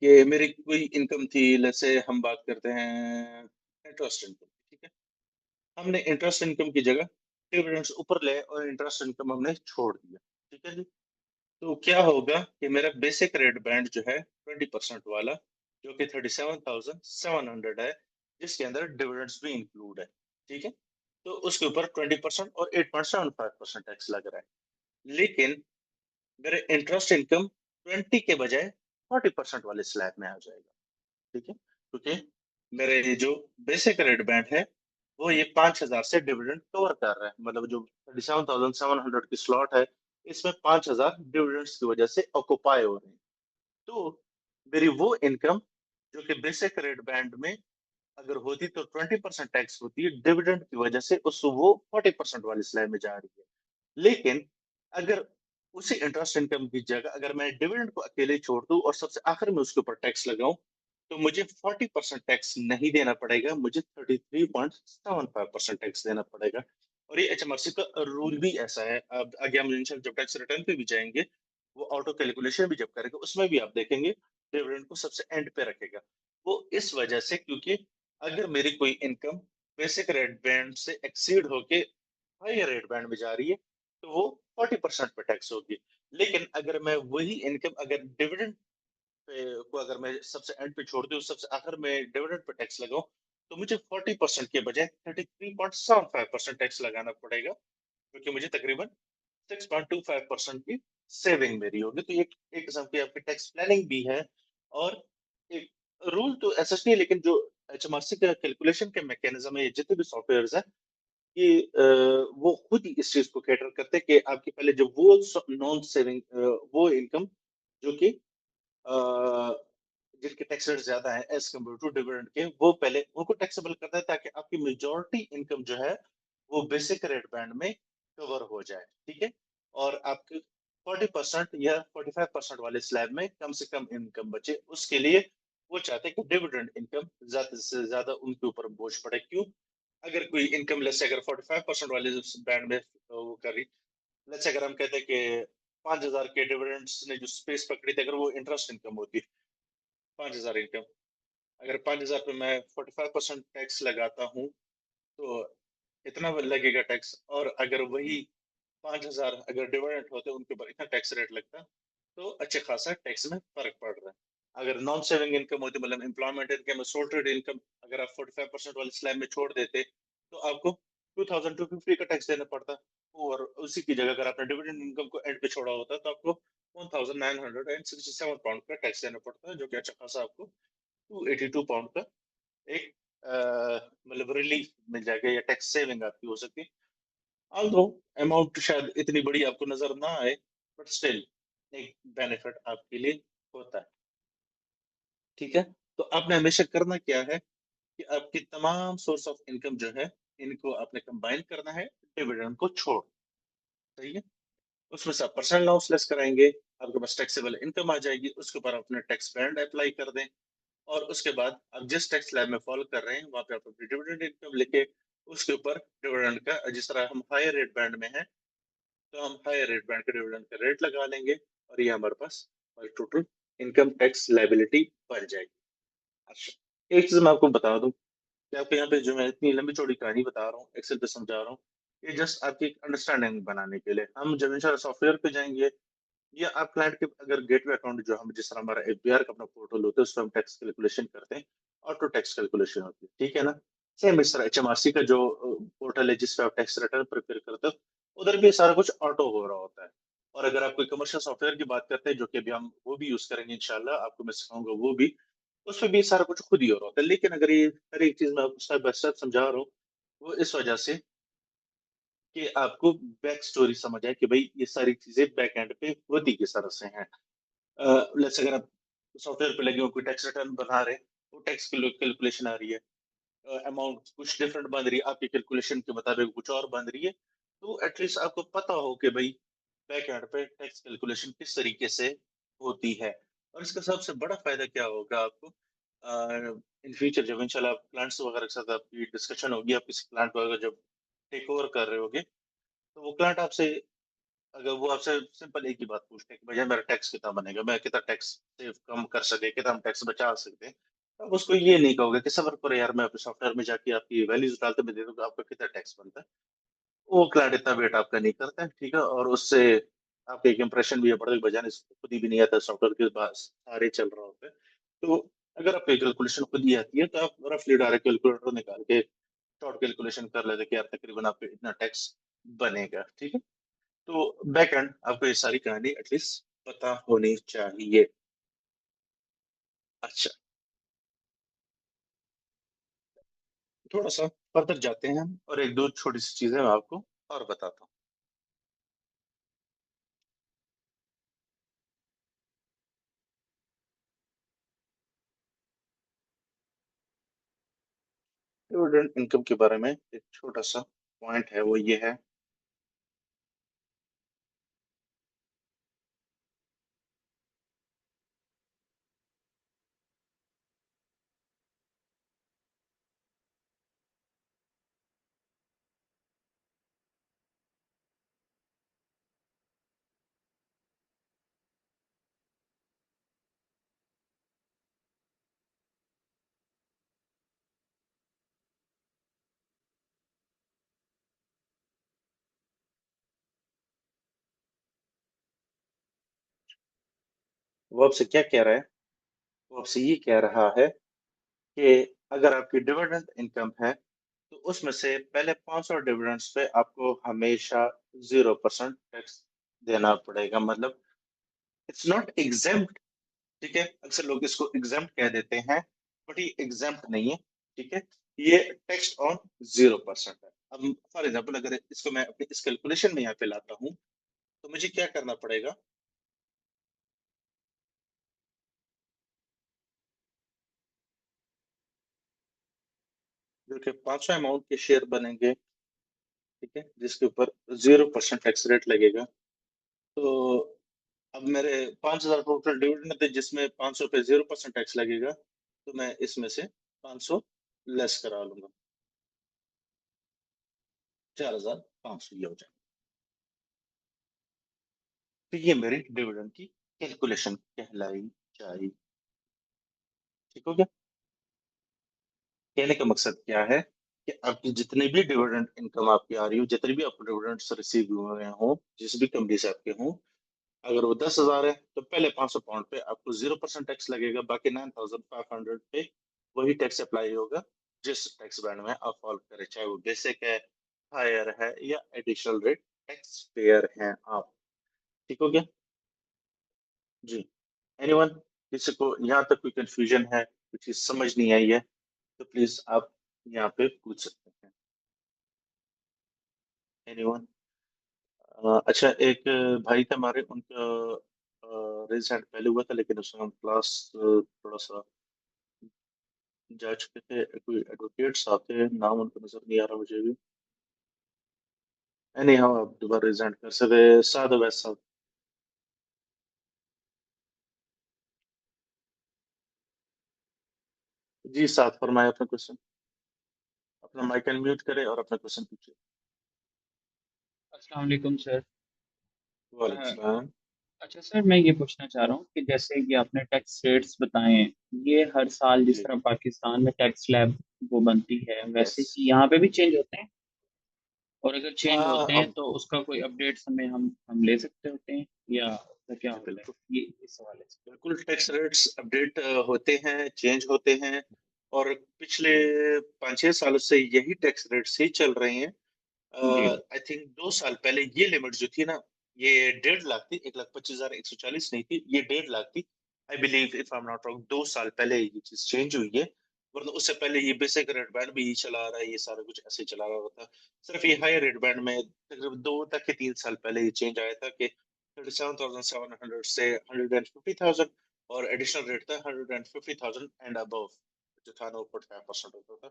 S1: कि मेरी कोई इनकम थी, लेट्स से हम बात करते हैं इंटरेस्ट इनकम, ठीक है। हमने इंटरेस्ट इनकम की जगह डिविडेंड्स ऊपर ले और इंटरेस्ट इनकम हमने छोड़ दिया, ठीक है जी। तो क्या होगा कि मेरा बेसिक रेट बैंड जो है 20% वाला, जो कि 37,700 है, जिसके अंदर डिविडेंड्स भी इंक्लूड है, ठीक है, तो उसके ऊपर 20% और 8.75% टैक्स लग रहा है। लेकिन मेरे इंटरेस्ट इनकम 20 के बजाय 40% वाले स्लैब में आ जाएगा, ठीक है, क्योंकि मेरे ये जो बेसिक रेट बैंड है वो ये 5,000 से डिविडेंड कवर कर रहा है, मतलब जो 37,700 की स्लॉट है, इसमें 5,000 डिविडेंड्स की वजह से ऑक्युपाई हो रहे हैं। तो मेरी वो इनकम जो कि बेसिक रेट बैंड में अगर होती तो 20% टैक्स होती है, डिविडेंड की वजह से उस वो 40% वाली स्लैब में जा रही है। लेकिन अगर उसी इंटरेस्ट इनकम की जगह अगर मैं डिविडेंड को अकेले छोड़ दूं और सबसे आखिर में उसके ऊपर टैक्स लगाऊं, तो मुझे 40% टैक्स नहीं देना पड़ेगा, मुझे 33.75% टैक्स देना पड़ेगा। और ये एचएमआरसी का रूल भी ऐसा है। अब आगे हम इंशाल्लाह जब टैक्स रिटर्न पे भी जाएंगे, वो ऑटो कैलकुलेशन भी जब करेगा उसमें भी आप देखेंगे डिविडेंड को सबसे एंड पे रखेगा। वो इस वजह से क्योंकि अगर मेरी कोई इनकम बेसिक रेट बैंड से एक्सीड होके हायर रेट बैंड में जा रही है, तो वो 40% पे टैक्स होगी। लेकिन अगर मैं वही इनकम अगर डिविडेंड पे को अगर मैं सबसे एंड पे छोड़ दूं, सबसे आखिर में डिविडेंड पे टैक्स लगाऊं, तो मुझे 40% के बजाय 33.75% टैक्स लगाना पड़ेगा, क्योंकि मुझे तकरीबन 6.25% की सेविंग मेरी होगी। तो एक किस्म की आपकी टैक्स प्लानिंग भी है। और एक रूल तो ऐसा नहीं है, लेकिन जो एचएमआरसी का कैलकुलेशन के मैकेनिज्म है, ये जितने भी सॉफ्टवेयर है, कि वो खुद ही इस चीज को कैटर करते हैं कि आपकी पहले जो वो नॉन सेविंग वो इनकम जो कि जिनके टैक्स रेट ज्यादा है एज कम्पेयर टू डिविडेंड के, वो पहले उनको टैक्सेबल करता है, ताकि आपकी मेजॉरिटी इनकम जो है वो बेसिक रेट बैंड में कवर हो जाए, ठीक है। और आपके 40% या 45% वाले स्लैब में कम से कम इनकम बचे, उसके लिए वो चाहते हैं कि डिविडेंड इनकम ज्यादा से ज्यादा उनके ऊपर बोझ पड़े। क्यों? अगर कोई इनकम लेस अगर 45% वाले बैंड में वो करी, लेट्स अगर हम कहते हैं कि 5,000 के डिविडेंड्स ने जो स्पेस पकड़ी थी, अगर वो इंटरेस्ट इनकम होती 5,000 इनकम, अगर 5,000 पे मैं 45% टैक्स लगाता हूँ, तो इतना लगेगा टैक्स। और अगर वही 5,000 अगर डिविडेंड होते उनके ऊपर इतना टैक्स रेट लगता, तो अच्छे खासा टैक्स में फर्क पड़ रहा है। अगर नॉन सेविंग इनकम होती, मतलब employment income, sole trade income, अगर आप 45% वाले स्लैब में छोड़ देते, तो आपको 2,250 का टैक्स देना पड़ता। और उसी की जगह अगर आपने डिविडेंड इनकम को एंड पे छोड़ा होता, तो आपको 1,967 पाउंड का टैक्स देना पड़ता है, जो कि अच्छा खासा आपको 282 पाउंड का एक मतलब रिलीफ मिल जाएगा, या टैक्स सेविंग आपकी हो सकती है। ऑल्दो अमाउंट शायद इतनी बड़ी आपको नजर ना आए, बट स्टिल एक बेनिफिट आपके लिए होता है, ठीक है। तो आपने हमेशा करना क्या है कि आपकी तमाम सोर्स ऑफ इनकम जो है, इनको आपने कंबाइन करना है डिविडेंड को छोड़, सही है। उसमें से आप पर्सनल अलाउंस लेस कराएंगे, आपके पास टैक्सेबल इनकम आ जाएगी, उसके ऊपर अपने टैक्स बैंड अप्लाई कर दें। और उसके बाद आप जिस टैक्स स्लैब में फॉलो कर रहे हैं, वहां पे आप अपनी डिविडेंड इनकम लेके उसके ऊपर डिविडेंड का, जिस तरह हम हायर रेट बैंड में है, तो हम हायर रेट बैंड के डिविडेंड का रेट लगा लेंगे, और ये हमारे पास टोटल इनकम टैक्स लाइबिलिटी बन जाएगी। अच्छा, एक चीज मैं आपको बता दूं कि आपको यहाँ पे जो मैं इतनी लंबी चौड़ी कहानी बता रहा हूँ, एक्सेल पे समझा रहा हूँ, ये जस्ट आपकी अंडरस्टैंडिंग बनाने के लिए। हम जब इंशाल्लाह सॉफ्टवेयर पे जाएंगे, या आप क्लाइंट के अगर गेटवे अकाउंट जो हम जिस तरह हमारा एपीआर का अपना पोर्टल होता है उसमें हम टैक्स कैलकुलेशन करते हैं, ऑटो टैक्स कैलकुलेशन होती है, ठीक है ना। सेम इस तरह एचएमआरसी का जो पोर्टल है जिसपे आप टैक्स रिटर्न प्रिपेयर करते हो, उधर भी सारा कुछ ऑटो हो रहा होता है। और अगर आप कोई कमर्शियल सॉफ्टवेयर की बात करते हैं, जो कि अभी हम वो भी यूज करेंगे इंशाल्लाह, आपको मैं सिखाऊंगा वो भी, उसमें भी सारा कुछ खुद ही हो रहा होता है। लेकिन अगर ये हर एक चीज मैं आपको स्टेप बाय स्टेप समझा रहा हूँ, वो इस वजह से कि आपको बैक स्टोरी समझ आए कि भाई ये सारी चीजें बैक एंड पे होती किस तरह से हैं। लेट्स अगर आप सॉफ्टवेयर पे लगे हो, कोई टैक्स रिटर्न बना रहे, वो टैक्स की कैलकुलेशन आ रही है, अमाउंट कुछ डिफरेंट बन रही है, आपके कैलकुलेशन के मुताबिक कुछ और बन रही है, तो एटलीस्ट आपको पता हो कि भाई बैक एंड पे टैक्स कैलकुलेशन किस तरीके से होती है। और इसका सबसे बड़ा फायदा क्या होगा आपको, इन फ्यूचर जब इंशाल्लाह क्लाइंट्स वगैरह के साथ आपकी डिस्कशन होगी, आप किसी क्लाइंट को अगर जब टेक ओवर कर रहे होगे, तो वो क्लाइंट आपसे, अगर वो आपसे सिंपल एक ही बात पूछते हैं कि भैया मेरा टैक्स कितना बनेगा, मैं कितना टैक्स सेव कम कर सके, कितना हम टैक्स बचा सकते हैं, तो आप उसको ये नहीं कहोगे कि सबर करो यार, मैं अपने सॉफ्टवेयर में जाके आपकी वैल्यूज डालते मैं दे दूंगा आपका कितना टैक्स बनता है। वो क्लाइंट इतना वेट आपका नहीं करता है, ठीक है। और उससे आपका एक इंप्रेशन भी है पड़ता है, बजाने इसको खुद ही भी नहीं आता सॉफ्टवेयर के पास सारे चल रहा होता है। तो अगर आपको कैलकुलेशन खुद ही आती है, तो आप रफली डायरेक्ट कैलकुलेटर निकाल के शॉर्ट कैलकुलेशन कर लेते कि यार तकरीबन आपको इतना टैक्स बनेगा, ठीक है। तो बैक एंड आपको ये सारी कहानी एटलीस्ट पता होनी चाहिए। अच्छा, थोड़ा सा फर्दर जाते हैं हम, और एक दो छोटी सी चीजें मैं आपको और बताता हूँ। डिविडेंड इनकम के बारे में एक छोटा सा पॉइंट है, वो ये है, वो आपसे क्या कह रहा है, वो आपसे ये कह रहा है कि अगर आपकी डिविडेंड इनकम है, तो उसमें से पहले 500 डिविडेंड्स पे आपको हमेशा 0% टैक्स देना पड़ेगा। मतलब इट्स नॉट एग्जेम्प्ट, ठीक है। अक्सर लोग इसको एग्जाम्प्ट कह देते हैं, बट ये एग्जाम्प्ट नहीं है, ठीक है। ये टैक्स ऑन 0% है। अब फॉर एग्जाम्पल अगर इसको मैं अपनी इस कैलकुलेशन में यहाँ पे लाता हूँ, तो मुझे क्या करना पड़ेगा, जो कि 500 अमाउंट के शेयर बनेंगे, ठीक है, जिसके ऊपर 0% टैक्स रेट लगेगा। तो अब मेरे 5,000 टोटल डिविडेंड थे, जिसमें 500 पे 0% टैक्स लगेगा, तो मैं इसमें से 500 लेस करा लूंगा, 4,500 ये हो जाएगा। तो ये मेरी डिविडेंड की कैलकुलेशन कहलाई जाएगी, ठीक हो गया। कहने का मकसद क्या है कि आपकी जितनी भी डिविडेंड इनकम आपकी आ रही हो, जितने भी आपको डिविडेंड्स रिसीव हुए हो जिस भी कंपनी से आपके हों, अगर वो 10,000 है, तो पहले 500 पाउंड पे आपको 0% टैक्स लगेगा, बाकी 9,500 पे वही टैक्स अप्लाई होगा जिस टैक्स बैंड में आप फॉलो करें, चाहे वो बेसिक है, हायर है, या एडिशनल रेट टैक्स पेयर हैं आप, ठीक हो गया जी। एनीवन, किसी को यहाँ तक कोई कंफ्यूजन है, कुछ चीज समझ नहीं आई है, तो प्लीज आप यहाँ पे पूछ सकते हैं। एनीवन। अच्छा, एक भाई थे हमारे, उनका रेज हैंड पहले हुआ था, लेकिन उसमें हम क्लास थोड़ा सा जा चुके थे। कोई एडवोकेट साहब थे, नाम उनका नजर नहीं आ रहा मुझे भी। नहीं, हाँ, आप दोबारा रिजाइन कर सकते, साद अवैस साहब। जी साथ फरमाए अपना क्वेश्चन, अपना माइक अनम्यूट करें और अपना क्वेश्चन पूछिए।
S3: अस्सलाम वालेकुम सर।
S1: वालेकुम
S3: अ,
S1: सलाम।
S3: अच्छा सर, मैं ये पूछना चाह रहा हूँ कि जैसे कि आपने टैक्स रेट्स बताए हैं, ये हर साल जिस
S1: जी,
S3: तरह पाकिस्तान में टैक्स स्लैब वो बनती है,
S1: यस।
S3: वैसे ही यहाँ पे भी चेंज होते हैं? और अगर चेंज होते हैं
S1: अब
S3: तो उसका कोई अपडेट्स हम ले सकते होते हैं, या उसका क्या
S1: जी
S3: होता है
S1: बिल्कुल
S3: ये इस हवाले से?
S1: बिल्कुल, टैक्स रेट्स अपडेट होते हैं, चेंज होते हैं, और पिछले 5-6 सालों से यही टैक्स रेट्स ही चल रहे हैं।
S3: जी।
S1: आई थिंक 2 साल पहले ये लिमिट जो थी ना, ये 1.5 लाख थी, 1,25,140 नहीं थी, ये 1.5 लाख थी। I believe, if I am not wrong, 2 साल पहले ये चीज चेंज हुई है, वरना उससे पहले ये बेसिक रेट बैंड भी चला आ रहा है, ये सारा कुछ ऐसे चला रहा होता। सिर्फ ये हाई रेट बैंड में तकरीबन 2 तक के 3 साल पहले ये चेंज आया था कि 37,700 से 150,000, और एडिशनल रेट था 150,000 एंड अबव, जो था ना, 5% होता था।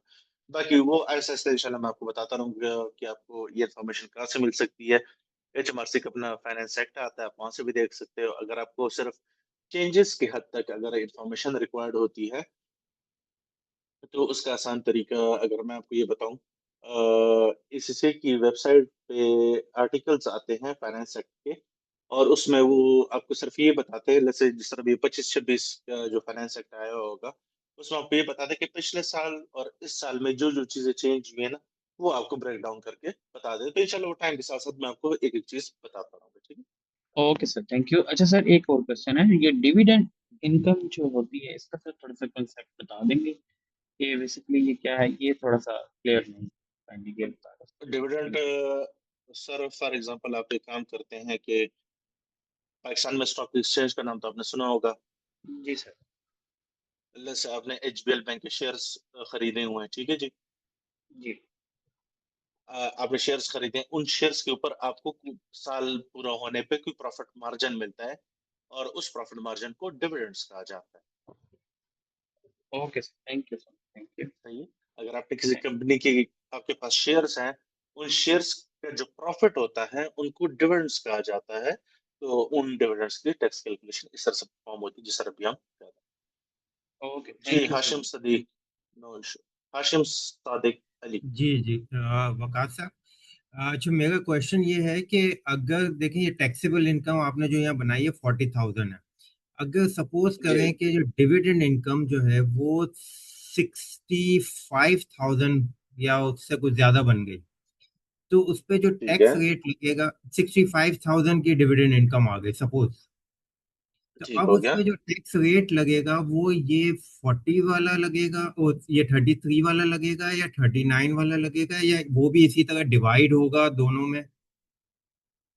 S1: बाकी वो ऐसा ऐसा इंशाल्लाह मैं आपको बताता रहूंगा कि आपको ये इन्फॉर्मेशन कहाँ से मिल सकती है। HMRC का अपना फाइनेंस एक्ट आता है, आप वहां से भी देख सकते हो। अगर आपको सिर्फ चेंजेस की हद तक अगर इंफॉर्मेशन रिक्वायर्ड होती है, तो उसका आसान तरीका अगर मैं आपको ये बताऊं, इससे की वेबसाइट पे आर्टिकल्स आते हैं फाइनेंस एक्ट के, और उसमें वो आपको सिर्फ ये बताते हैं, जैसे जिस तरह भी 25-26 का जो फाइनेंस एक्ट आया होगा, उसमें आपको ये बताते हैं कि पिछले साल और इस साल में जो जो चीजें चेंज हुई है ना, वो आपको ब्रेक डाउन करके बता दे। तो इंशाल्लाह वो टाइम के साथ साथ मैं आपको एक एक चीज बताता रहूंगा, ठीक है।
S3: Okay sir, thank you. अच्छा सर, एक और क्वेश्चन है, ये डिविडेंड इनकम जो होती है इसका सर थोड़ा सा कंसेप्ट बता देंगे कि बेसिकली ये क्या है? ये थोड़ा सा क्लियर नहीं, काइंडली ये बता
S1: डिविडेंड,
S3: दो।
S1: सर फॉर एग्जांपल आप एक काम करते हैं कि पाकिस्तान में स्टॉक एक्सचेंज का नाम तो आपने सुना होगा।
S3: जी सर।
S1: जैसे आपने HBL बैंक के शेयर्स खरीदे हुए हैं, ठीक है जी।
S3: जी।
S1: आपने शेयर्स खरीदे हैं, उन शेयर्स के ऊपर आपको साल पूरा होने पे कोई प्रॉफिट मार्जिन मिलता है, और उस प्रॉफिट मार्जिन को डिविडेंड्स कहा जाता है।
S3: Okay sir, thank you sir, thank you.
S1: सही है। अगर आपने किसी कंपनी के, आपके पास शेयर्स हैं, उन शेयर्स का जो प्रॉफिट होता है उनको डिविडेंड्स कहा जाता है। तो उन डिविडेंड्स की टैक्स कैलकुलेशन इस तरह से परफॉर्म होती है, जिस तरह अभी हम कर रहे
S3: ओके,
S1: हैं। जी,
S3: thank you sir.
S1: Hashim Sadiq, no issue. Hashim Sadiq Ali.
S4: जी जी वकार साहब, अच्छा मेरा क्वेश्चन ये है कि अगर देखें ये टैक्सेबल इनकम आपने जो यहाँ बनाई है 40,000 है। अगर सपोज
S1: जी
S4: करें कि जो डिविडेंड इनकम जो है वो 65,000 या उससे कुछ ज्यादा बन गई, तो उस पे जो
S1: ठीक है,
S4: टैक्स रेट लगेगा 65,000 की डिविडेंड इनकम आ गई सपोज, तो
S1: ठीक
S4: अब
S1: हो
S4: उस
S1: गया।
S4: पे जो टैक्स रेट लगेगा वो ये 40 वाला लगेगा और ये 33 वाला लगेगा या 39 वाला लगेगा, या वो भी इसी तरह डिवाइड होगा दोनों में?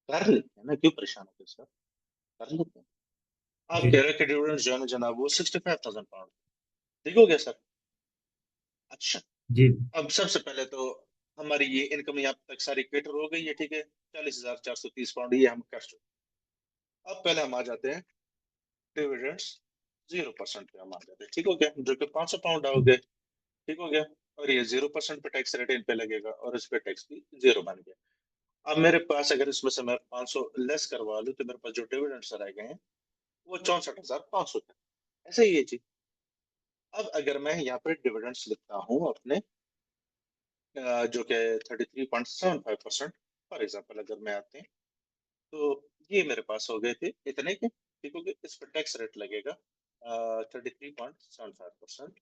S1: कर लेते हैं ना, क्यों परेशान होते हैं सर, कर लेते हैं। आप
S4: जी
S1: कह रहे हैं कि डिविडेंड जो है ना जनाब, वो 65,000 पाउंड, ठीक हो गया सर। अच्छा,
S4: जी
S1: अब सबसे पहले तो हमारी ये इनकम यहाँ तक सारी कैटर हो गई है, ठीक है। 40,430 पाउंड ये हम कर चुके। अब पहले हम आ जाते हैं डिविडेंड्स, 0% पे हम आ जाते हैं, ठीक हो गया, जो कि 500 पाउंड हो गए, ठीक हो गया। और ये 0% पे टैक्स रेट इन पे लगेगा, और इस पे टैक्स भी 0 बन गया। अब मेरे पास अगर इसमें से मैं 500 लेस करवा लूँ, तो मेरे पास जो डिविडेंड्स रह गए हैं वो 64,500 थे। ऐसे ही है जी। अब अगर मैं यहाँ पे डिविडेंड्स लिखता हूँ अपने, जो कि 33.75%, फॉर एग्जाम्पल अगर मैं आते हैं, तो ये मेरे पास हो गए थे इतने के, ठीक हो गए। इस पर टैक्स रेट लगेगा 33.75%।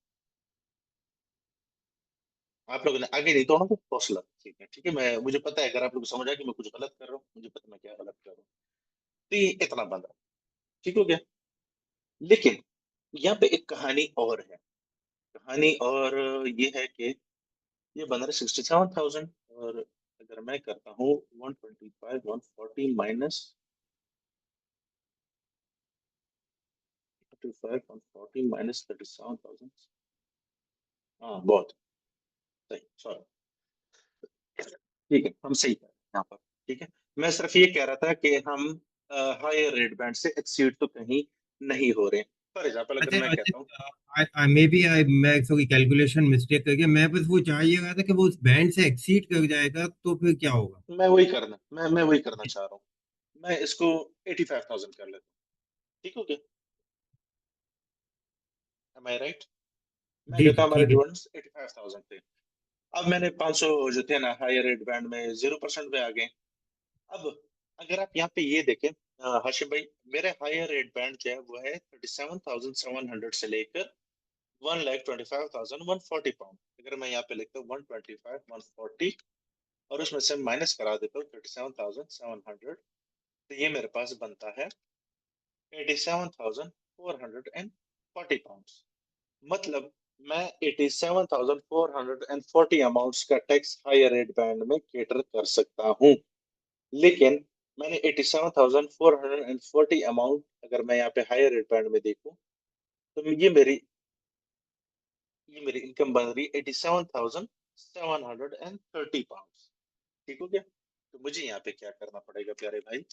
S1: आप लोगों ने आगे नहीं तोड़ा तो हौसला, ठीक है, मैं, मुझे पता है अगर आप लोग समझ आए कि मैं कुछ गलत कर रहा हूँ, मुझे पता है मैं क्या गलत कर रहा हूँ। तो ये इतना बंद है, ठीक हो गया। लेकिन यहाँ पे एक कहानी और है। कहानी और ये है कि ये बन रहा है 67,000, और अगर मैं करता हूँ 125 140 माइनस 37,000, हाँ बहुत सही, सॉरी, ठीक है, हम सही कर रहे हैं यहाँ पर। ठीक है, मैं सिर्फ ये कह रहा था कि हम हायर रेट बैंड से एक्सीड तो कहीं नहीं हो रहे। फॉर एग्जाम्पल अगर
S4: अच्छा
S1: मैं कहता हूँ,
S4: अच्छा, मे बी मैं सॉरी कैलकुलेशन मिस्टेक करके मैं बस वो चाह ये रहा था कि वो उस बैंड से एक्सीड कर जाएगा तो फिर क्या होगा?
S1: मैं वही करना चाह रहा हूँ। मैं इसको 85,000 कर लेता हूँ, ठीक हो गया, एम आई राइट। मैं
S4: जी
S1: कहता
S4: जी
S1: हूँ हमारे
S4: ठीक है।
S1: डिविडेंड्स 85,000 थे। अब मैंने 500 जो थे ना हायर रेट बैंड में 0% पे आ गए। अब अगर आप यहाँ पे ये देखें, हाशिम भाई, मेरे हायर रेट बैंड जो है वो है 37,700 से लेकर 1,25,140 पाउंड। अगर मैं यहाँ पे लिखता हूँ 125 140, और उसमें से माइनस करा देता हूँ 37,700, तो ये मेरे पास बनता है 87,440 पाउंड्स। मतलब मैं 87,440 अमाउंट्स का टैक्स हायर रेट बैंड में केटर कर सकता हूँ। लेकिन मैंने 87,440 अमाउंट अगर मैं यहाँ पे हायर रेट बैंड में देखूं, तो ये मेरी इनकम बन रही है 87,730 पाउंड्स। ठीक हो गया? तो मुझे यहाँ पे क्या करना पड़ेगा प्यारे भाई,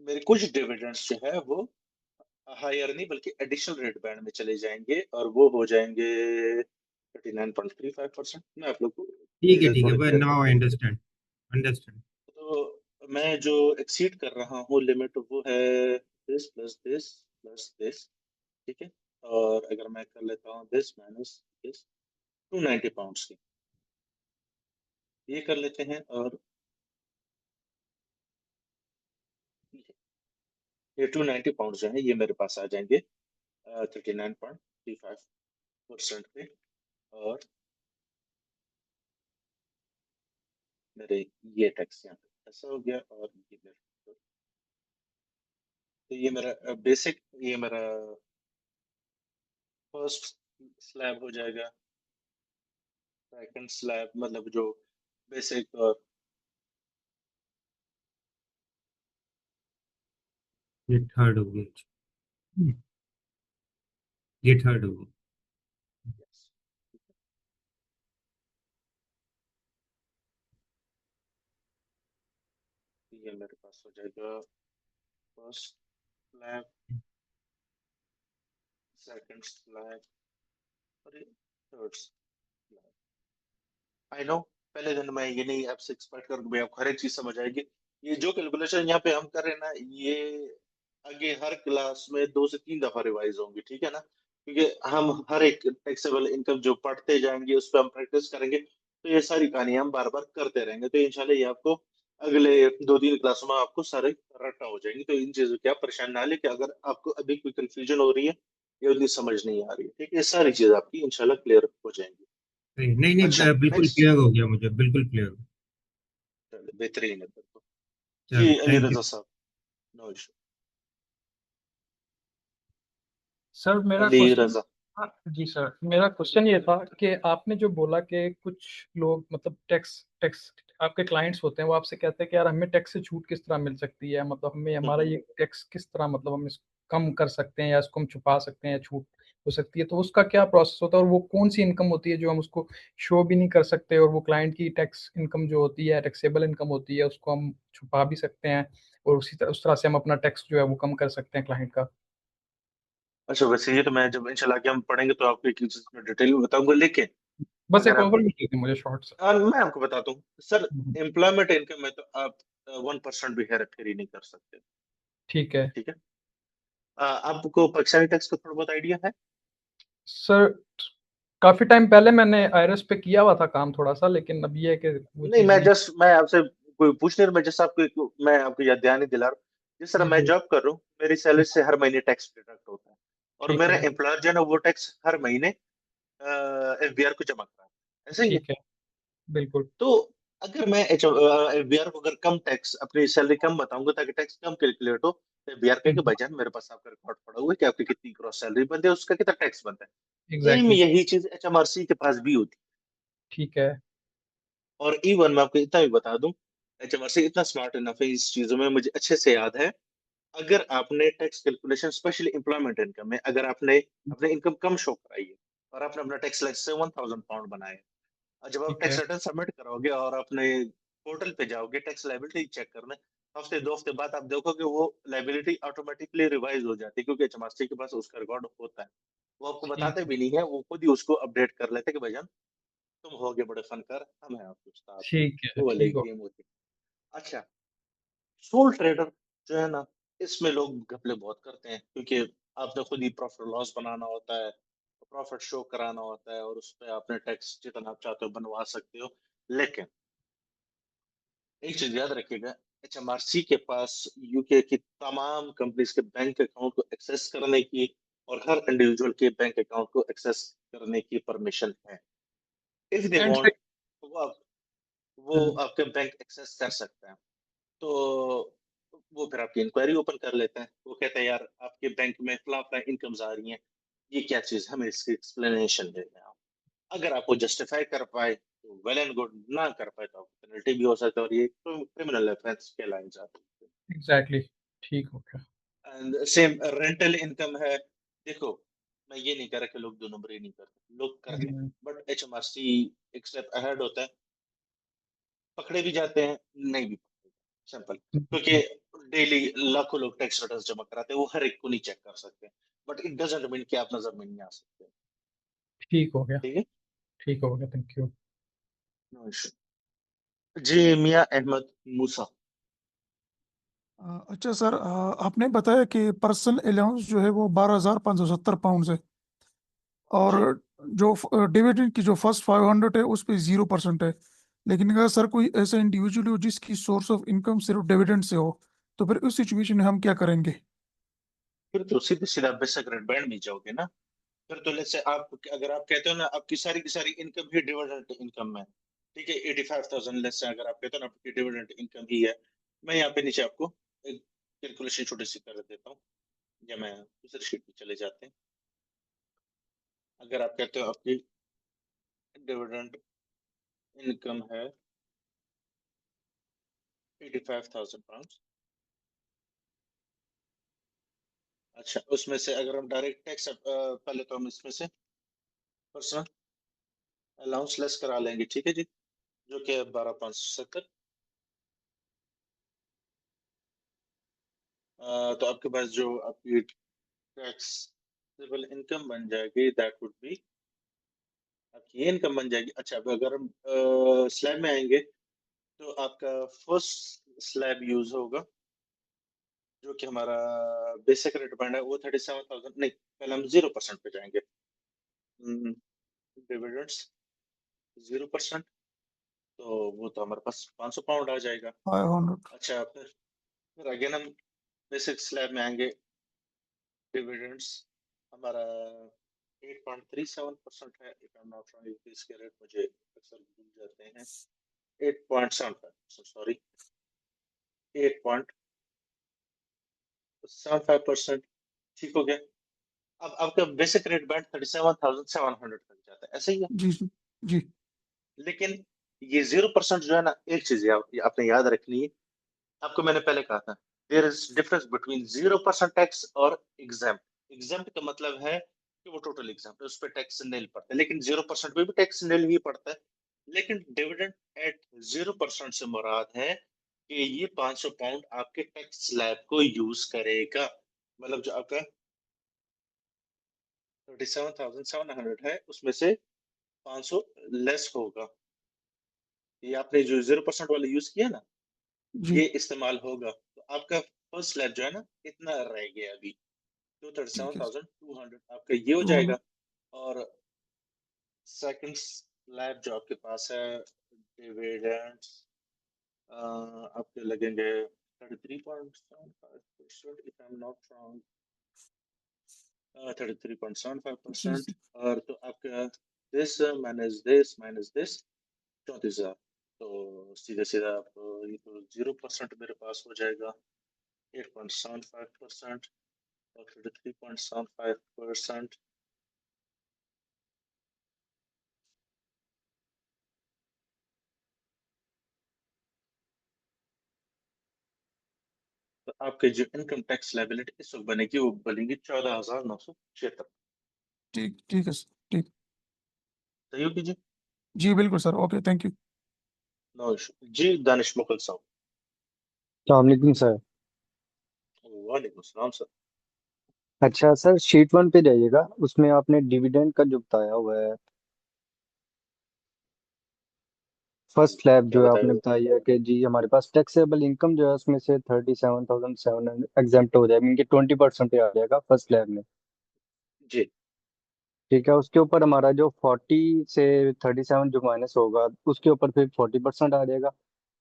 S1: मेरे कुछ डिविडेंड्स जो है वो हायर नहीं बल्कि एडिशनल रेट बैंड में चले जाएंगे, और वो हो जाएंगे 39.35%। मैं आप लोग को चीजें
S4: ठीक है,
S1: थोड़े
S4: बस
S1: क्लियर
S4: नाउ
S1: कर
S4: आई
S1: देता हूँ।
S4: Understand understand.
S1: तो मैं जो एक्सीड कर रहा हूँ लिमिट, वो है this plus this plus this. ठीक है, और अगर मैं कर लेता हूँ दिस माइनस दिस, 290 पाउंड्स की ये कर लेते हैं, और ये 290 पाउंड जो है ये मेरे पास आ जाएंगे 39.35% पे। और मेरे ये टैक्स यहाँ पे ऐसा हो गया, और ये मेरा, तो ये मेरा बेसिक, ये मेरा फर्स्ट स्लैब हो जाएगा। सेकंड स्लैब मतलब जो बेसिक, और
S4: ये थर्ड हो गया। हम्म, ये थर्ड हो गया।
S1: yes, ये मेरे पास हो जाएगा फर्स्ट स्लैब, सेकंड स्लैब, और ये थर्ड स्लैब। आई नो पहले दिन मैं ये नहीं आपसे एक्सपेक्ट करूँ भाई आपको हर एक चीज समझ आएगी। ये जो कैलकुलेशन यहाँ पे हम कर रहे हैं ना, ये आगे हर क्लास में 2 से 3 दफा रिवाइज होंगी, ठीक है ना? क्योंकि हम हर एक टैक्सेबल इनकम जो पढ़ते जाएंगे उस पर हम प्रैक्टिस करेंगे, तो ये सारी कहानी हम बार बार करते रहेंगे, तो इंशाल्लाह ये आपको अगले 2-3 क्लासों में आपको सारे रट्टा हो जाएंगे। तो इन चीजों की आप परेशान ना ले कि अगर आपको अभी कोई कंफ्यूजन हो रही है या उतनी समझ नहीं आ रही है, ठीक है, ये सारी चीज आपकी इंशाल्लाह क्लियर हो जाएंगी।
S4: नहीं नहीं,
S1: अच्छा,
S4: बिल्कुल
S1: नेक्स्ट,
S4: क्लियर हो गया मुझे, बिल्कुल क्लियर।
S1: चलो बेहतरीन है फिर तो।
S4: चलो
S1: जी अली
S4: थैंक यू।
S1: रजा साहब, नो इशू।
S5: सर मेरा
S1: अली
S5: क्वेश्चन,
S1: रजा,
S5: हाँ जी सर, मेरा क्वेश्चन ये था कि आपने जो बोला कि कुछ लोग मतलब टैक्स टैक्स आपके क्लाइंट्स होते हैं, वो आपसे कहते हैं कि यार हमें टैक्स से छूट किस तरह मिल सकती है, मतलब हमें हमारा ये टैक्स किस तरह, मतलब हम इसको कम कर सकते हैं या इसको हम छुपा सकते हैं या छूट हो सकती है, तो उसका क्या प्रोसेस होता है और वो कौन सी इनकम होती है जो हम उसको शो भी नहीं कर सकते, और वो क्लाइंट की टैक्स इनकम जो होती है, टैक्सेबल इनकम होती है, उसको हम छुपा भी सकते हैं और उस तरह से हम अपना टैक्स जो है वो कम कर सकते हैं क्लाइंट का।
S1: अच्छा वैसे ये तो मैं जब इंशाल्लाह के हम पढ़ेंगे तो आपको एक चीज में डिटेल में बताऊंगा, लेकिन
S5: बस एक
S1: अगर आप,
S5: ओवरव्यू दीजिए मुझे शॉर्ट सा।
S1: मैं आपको बताता हूँ सर, एम्प्लॉयमेंट इनकम में तो आप 1% भी हेर फेरी नहीं कर सकते।
S5: ठीक है
S1: ठीक है, आपको पाकिस्तानी टैक्स का थोड़ा बहुत आइडिया है?
S5: सर, काफी टाइम पहले मैंने आईआरएस पे किया हुआ था काम थोड़ा सा, लेकिन अब ये है कि वो
S1: नहीं,
S5: चीज नहीं।
S1: मैं आपसे कोई पूछ नहीं रहा, मैं जस्ट आपको मैं आपको याद ध्यान नहीं दिला रहा हूँ। जिस तरह मैं
S5: जी
S1: जॉब कर रहा हूँ, मेरी सैलरी से हर महीने टैक्स डिडक्ट होता है, और
S5: ठीक
S1: मेरा
S5: है
S1: एम्प्लॉयर जो है ना वो टैक्स हर महीने एफबीआर को जमा करा है, ऐसे ही है।
S5: ठीक है बिल्कुल।
S1: तो अगर मैं एफबीआर को अगर कम टैक्स अपनी सैलरी कम बताऊंगा ताकि टैक्स कम कैलकुलेट हो, तो एफबीआर कहेगा भाईजान मेरे पास आपका रिकॉर्ड पड़ा हुआ है कि आपकी कितनी क्रॉस सैलरी बनती है, उसका कितना टैक्स बनता है। सेम
S5: एग्जैक्टली
S1: यही चीज एचएमआरसी के पास भी होती
S5: ठीक है
S1: है। और इवन मैं आपको इतना भी बता दूं, एचएमआरसी इतना स्मार्ट इनफ है इस चीजों में, मुझे अच्छे से याद है। अगर आपने tax calculation specially employment income में अगर आपने अपने इनकम कम शो कराई है और आपने अपना टैक्स लाइक से 1,000 पाउंड बनाया है, और जब आप
S5: ठीक
S1: टैक्स
S5: है
S1: रिटर्न सबमिट करोगे और अपने पोर्टल पे जाओगे टैक्स लाइबिलिटी चेक करने, हफ्ते 2 हफ्ते बाद आप देखोगे वो लाइबिलिटी ऑटोमेटिकली रिवाइज हो जाती है, क्योंकि एचएमआरसी के पास उसका रिकॉर्ड होता है। वो आपको
S5: ठीक
S1: बताते
S5: है
S1: भी नहीं है, वो खुद ही उसको अपडेट कर लेते हैं कि भाईजान तुम होगे बड़े फनकार, हम हैं आपके उस्ताद।
S5: ठीक है
S1: वो वाली
S5: ठीक हो।
S1: गेम होती है। अच्छा, सोल ट्रेडर जो है ना, इसमें लोग घपले बहुत करते हैं, क्योंकि आपने खुद ही प्रॉफिट लॉस बनाना होता है, प्रॉफिट शो कराना होता है, और उस पर आपने टैक्स जितना आप चाहते हो बनवा सकते हो। लेकिन एक चीज याद रखिएगा, एचएमआरसी के पास यूके की तमाम कंपनीज के बैंक अकाउंट को एक्सेस करने की और हर इंडिविजुअल के बैंक अकाउंट को एक्सेस करने की परमिशन है, इफ दे
S5: एंड से
S1: वांट। वो आपके बैंक एक्सेस कर सकते हैं। तो वो फिर आपकी इंक्वायरी ओपन कर लेते हैं। वो कहते हैं यार आपके बैंक में फला फला इनकम्स आ रही हैं, ये क्या चीज, हमें इसकी एक्सप्लेनेशन दे दें आप। अगर आप वो जस्टिफाई कर पाए तो वेल एंड गुड, ना कर पाए तो पेनल्टी भी हो सकता है और ये क्रिमिनल ऑफेंस कहलाए जाते हैं।
S5: एग्जैक्टली, ठीक हो गया।
S1: एंड सेम रेंटल इनकम है। देखो, मैं ये नहीं कह रहा कि लोग दो नंबर ही नहीं करते, लोग करते हैं,
S5: हम्म,
S1: बट HMRC एक स्टेप अहेड होता है, पकड़े भी जाते हैं, नहीं भी पकड़े, सिंपल। क्योंकि डेली लाखों लोग टैक्स रिटर्न जमा कराते हैं, वो हर एक को नहीं चेक कर सकते, बट इट डजंट मीन कि आप नजर में नहीं आ सकते।
S5: ठीक हो गया,
S1: ठीक है,
S5: ठीक हो गया, थैंक यू।
S1: No issue. जी, मियां अहमद मूसा।
S6: अच्छा सर, आपने बताया कि पर्सनल अलाउंस जो है वो 12,570 पाउंड है, और
S1: जी,
S6: जो डिविडेंड की जो फर्स्ट 500 है उस पे 0% है। लेकिन अगर सर कोई ऐसा इंडिविजुअल हो जिसकी सोर्स ऑफ इनकम सिर्फ डिविडेंड से हो, तो फिर उस सिचुएशन में हम क्या करेंगे?
S1: फिर तो सीधे सीधा बेसिक रेट बैंड में जाओगे ना। फिर तो लेट्स से आप, अगर आप कहते हो ना आपकी सारी की सारी इनकम ही डिविडेंड इनकम है, ठीक है, 85,000 लेट्स से अगर आप कहते हो ना आपकी डिविडेंड इनकम ही है, मैं यहाँ पे नीचे आपको एक कैलकुलेशन छोटी सी कर देता हूँ, या मैं दूसरी शीट पे चले जाते हैं। अगर आप कहते हो आपकी डिविडेंड इनकम है 85,000 पाउंड, अच्छा, उसमें से अगर हम डायरेक्ट टैक्स पहले तो हम इसमें से पर्सनल अलाउंस लेस करा लेंगे, ठीक है जी, जो कि 12,570। तो आपके पास जो आपकी टैक्सेबल इनकम बन जाएगी, दैट वुड बी, आपकी ये इनकम बन जाएगी। अच्छा, अब अगर हम स्लैब में आएंगे, तो आपका फर्स्ट स्लैब यूज होगा, जो कि हमारा बेसिक रेट बैंड है, वो 37,000 नहीं, पहले हम 0% पे जाएंगे। डिविडेंड्स 0%, तो वो तो हमारे पास 500 पाउंड आ जाएगा।
S6: 500।
S1: अच्छा, फिर अगेन हम बेसिक स्लैब में आएंगे। डिविडेंड्स हमारा 8.37% है, if I am not wrong, इसके रेट मुझे अक्सर भूल जाते हैं। 8.75, सॉरी, 8.75%। ठीक हो गया। अब आपका बेसिक रेट बैंड 37,700 तक जाता है, ऐसे ही है।
S6: जी जी।
S1: लेकिन ये 0% जो है ना, एक चीज आपने याद रखनी है, आपको मैंने पहले कहा था, there is difference between 0% tax और एग्जाम्प्ट। एग्जाम्प्ट का मतलब है कि वो टोटल एग्जाम्प्ट है, उस पर टैक्स नहीं पड़ता, लेकिन 0% पे भी टैक्स नहीं ही पड़ता है। लेकिन डिविडेंड एट 0% से मुराद है कि ये 500 पाउंड आपके टैक्स स्लैब को यूज करेगा, मतलब जो आपका 37,700 है, उसमें से 500 लेस होगा। ये आपने जो 0% वाला यूज किया ना,
S6: जी
S1: ये इस्तेमाल होगा, तो आपका फर्स्ट स्लैब जो है ना, इतना रह गया अभी, तो थर्टी
S6: ठीक
S1: सेवन
S6: है।
S1: थाउजेंड टू हंड्रेड आपका ये हो
S6: 200।
S1: जाएगा। और सेकंड स्लैब जो आपके पास है, डिविडेंड्स आपके लगेंगे 33.75%, if I am not wrong,
S6: जी
S1: 33.75%।
S6: जी।
S1: और तो आपका दिस माइनस दिस 34,000, तो सीधे सीधा आप ये तो 0% मेरे पास हो जाएगा, 8.75% और 33.75%। तो आपके जो इनकम टैक्स लाइबिलिटी इस वक्त बनेगी, वो बनेगी 14,976।
S6: ठीक ठीक है सर, ठीक।
S1: सही होगी जी,
S6: जी बिल्कुल sir, okay, thank you.
S1: No issue जी। दानिश मुगल साहब।
S7: सलामकुम सर।
S1: वालेकुम सलाम सर।
S7: अच्छा सर, शीट 1 पे जाइएगा, उसमें आपने डिविडेंड का जो बताया हुआ है, फर्स्ट स्लैब
S1: क्या
S7: जो है
S1: बताया
S7: आपने
S1: हुआ?
S7: बताई है कि जी हमारे पास टैक्सेबल इनकम जो है उसमें से 37,700 एग्जेम्प्ट हो जाएगा, इनके 20% आ जाएगा फर्स्ट स्लैब में।
S1: जी,
S7: ठीक है, उसके ऊपर हमारा जो 40 से 37 जो माइनस होगा, उसके ऊपर फिर 40% आ जाएगा।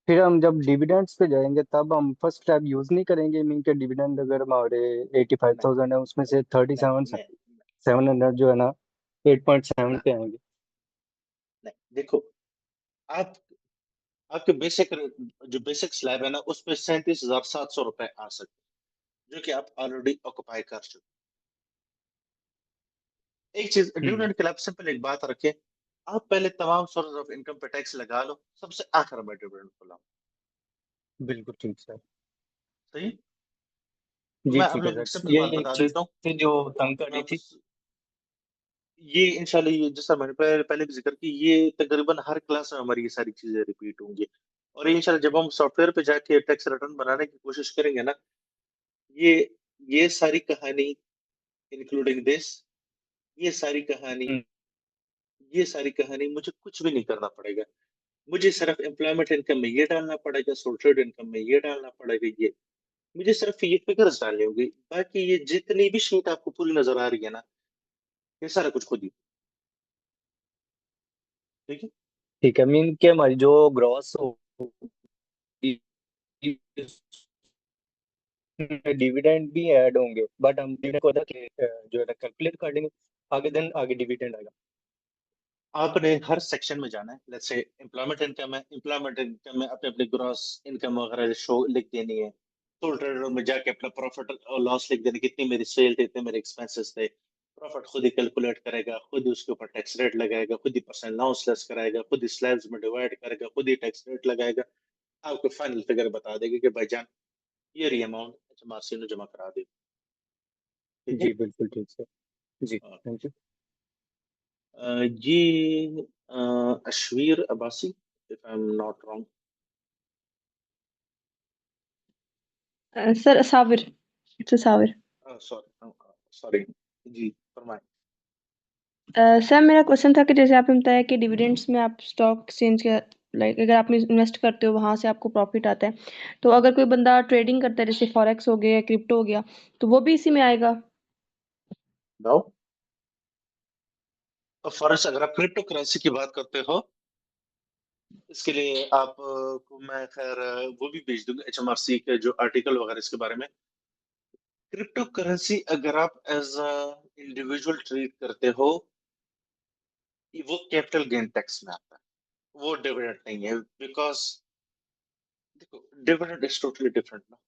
S7: फिर हम जब
S1: जी,
S7: डिविडेंड्स पे जाएंगे तब हम फर्स्ट स्लैब यूज नहीं करेंगे, मीन के डिविडेंड अगर हमारे
S1: नहीं
S7: 85,000 है उसमें से थर्टी
S1: नहीं
S7: सेवन
S1: नहीं
S7: 700 जो है ना 8.7
S1: ना,
S7: पे आएंगे।
S1: नहीं, देखो, आप आपके बेसिक जो बेसिक स्लैब है ना, उस पे 37,700 रुपए आ सकते हैं, जो कि आप ऑलरेडी ऑक्युपाई कर चुके हैं। एक चीज डिविडेंड के लिए आप सिंपल एक बात रखें, आप पहले तमाम सोर्स ऑफ इनकम पे टैक्स लगा लो, सबसे आखिर में डिविडेंड को लाओ।
S7: बिल्कुल ठीक सर।
S1: सही। तो
S7: जी
S1: मैं आप
S7: ठीक है
S1: लोग
S7: सर,
S1: सिंपल
S7: ये
S1: बात
S7: एक
S1: बता
S7: चीज
S1: देता हूँ।
S7: थी जो तंग
S1: तो
S7: कर
S1: मैं
S7: रही
S1: आपको
S7: थी।
S1: ये इंशाल्लाह, ये जैसा मैंने पहले भी जिक्र की, ये तकरीबन हर क्लास में हमारी ये सारी चीजें रिपीट होंगी। और ये इंशाल्लाह जब हम सॉफ्टवेयर पे जाके टैक्स रिटर्न बनाने की कोशिश करेंगे ना, ये ये सारी कहानी इंक्लूडिंग दिस, ये सारी कहानी
S7: हम्म,
S1: ये सारी कहानी मुझे कुछ भी नहीं करना पड़ेगा। मुझे सिर्फ एम्प्लॉयमेंट इनकम में ये डालना पड़ेगा, सोर्टेड इनकम में ये डालना पड़ेगा, ये मुझे सिर्फ ये फिगर्स डालनी होगी। बाकी ये जितनी भी शीट आपको पूरी नजर आ रही है ना, ये सारा कुछ खुद ही। ठीक है।
S7: ठीक है, मीन कि हमारी जो ग्रॉस होगी डिविडेंड भी ऐड होंगे, बट हम डिविडेंड को जो है ना कैलकुलेट कर लेंगे, आगे दिन आगे डिविडेंड आएगा।
S1: आपने हर सेक्शन में जाना है। लेट्स से एम्प्लॉयमेंट इनकम है, एम्प्लॉयमेंट इनकम में अपने अपने ग्रॉस इनकम वगैरह शो लिख देनी है। सोल ट्रेडर में जाके अपना प्रॉफिट और लॉस लिख देनी, कितनी मेरी सेल थे, इतने मेरे एक्सपेंसेस थे। प्रॉफिट खुद ही कैलकुलेट करेगा, खुद ही उसके ऊपर टैक्स रेट लगाएगा, खुद ही परसेंट अलाउंस लेस कराएगा, खुद ही स्लैब्स में डिवाइड करेगा, खुद ही टैक्स रेट लगाएगा। आपको फाइनल फिगर बता देगा कि भाईजान ये रही अमाउंट HMRC ने जमा करा दी। ठीक है।
S7: जी बिल्कुल ठीक सर। जी
S1: हाँ।
S7: Thank you.
S1: ये Ashveer Abbasi, if I am not wrong.
S8: Sir Savir, it's Savir.
S1: Sorry sorry. जी फरमाएं।
S8: सर मेरा क्वेश्चन था कि जैसे आपने बताया कि डिविडेंड्स में आप स्टॉक एक्सचेंज के लाइक अगर आप इन्वेस्ट करते हो वहां से आपको प्रॉफिट आता है, तो अगर कोई बंदा ट्रेडिंग करता है जैसे फॉरेक्स हो गया, क्रिप्टो हो गया, तो वो भी इसी में आएगा?
S1: बताओ। फॉरेक्स, अगर आप क्रिप्टो करेंसी की बात करते हो, इसके लिए आप को मैं खैर वो भी भेज दूंगा, HMRC के जो आर्टिकल वगैरह इसके बारे में। क्रिप्टो करेंसी अगर आप एज अ इंडिविजुअल ट्रेड करते हो, वो कैपिटल गेन टैक्स में आता है, वो डिविडेंड नहीं है। बिकॉज देखो, डिविडेंड इज टोटली डिफरेंट ना।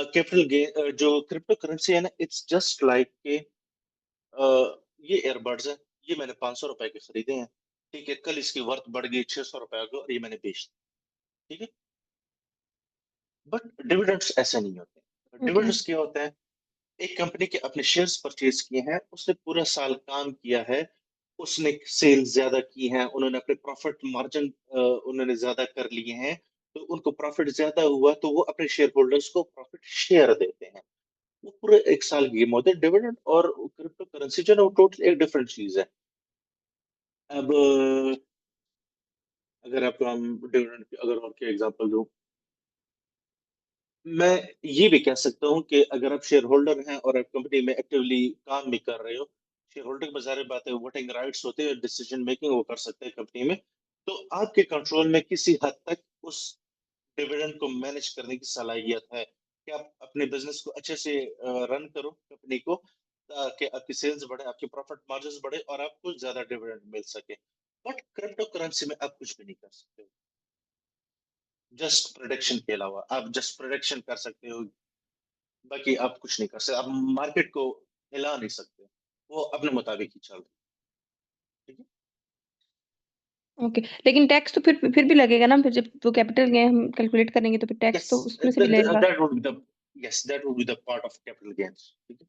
S1: कैपिटल गेन जो क्रिप्टो करेंसी है ना, इट्स जस्ट लाइक के ये एयरबड्स है, ये मैंने 500 रुपए के खरीदे हैं। ठीक है, कल इसकी वर्थ बढ़ गई 600 रुपए को और ये मैंने बेच दिया। ठीक है। बट डिविडेंड्स ऐसे नहीं होते।
S8: ओके।
S1: डिविडेंड्स क्या होते हैं? एक कंपनी के अपने शेयर्स परचेज किए हैं, उसने पूरा साल काम किया है, उसने सेल्स ज्यादा की हैं, उन्होंने अपने प्रॉफिट मार्जिन उन्होंने ज्यादा कर लिए हैं, तो उनको प्रॉफिट ज्यादा हुआ तो वो अपने शेयर होल्डर्स को प्रॉफिट शेयर देते हैं। वो पूरे एक साल की गेम होते हैं। डिविडेंड और क्रिप्टो करेंसी जो है ना, वो टोटल एक डिफरेंट चीज है। अब अगर आपको हम डिविडेंड की अगर और क्या एग्जांपल दूं, मैं ये भी कह सकता हूँ कि अगर आप शेयर होल्डर हैं और आप कंपनी में एक्टिवली काम भी कर रहे हो, शेयर होल्डर की बात बात है, वोटिंग राइट्स होते हैं, डिसीजन मेकिंग वो कर सकते हैं कंपनी में, तो आपके कंट्रोल में किसी हद तक उस डिविडेंड को मैनेज करने की सलाहियत है कि आप अपने बिजनेस को अच्छे से रन करो कंपनी को, ताकि आपकी सेल्स बढ़े, आपके प्रॉफिट मार्जिन बढ़े और आपको ज्यादा डिविडेंड मिल सके। बट क्रिप्टो करेंसी में आप कुछ भी नहीं कर सकते। जस्ट प्रोडिक्शन के अलावा आप जस्ट प्रोडिक्शन कर सकते हो, बाकी आप कुछ नहीं कर सकते, आप मार्केट को हिला नहीं सकते, वो अपने मुताबिक ही चल रही है। ठीक है।
S8: ओके, लेकिन टैक्स तो फिर भी लगेगा ना, फिर जब वो कैपिटल गेन हम कैलकुलेट करेंगे तो फिर टैक्स
S1: यस,
S8: तो उसमें से भी लगेगा।
S1: That would be the yes that would be the part of capital gains. ठीक है।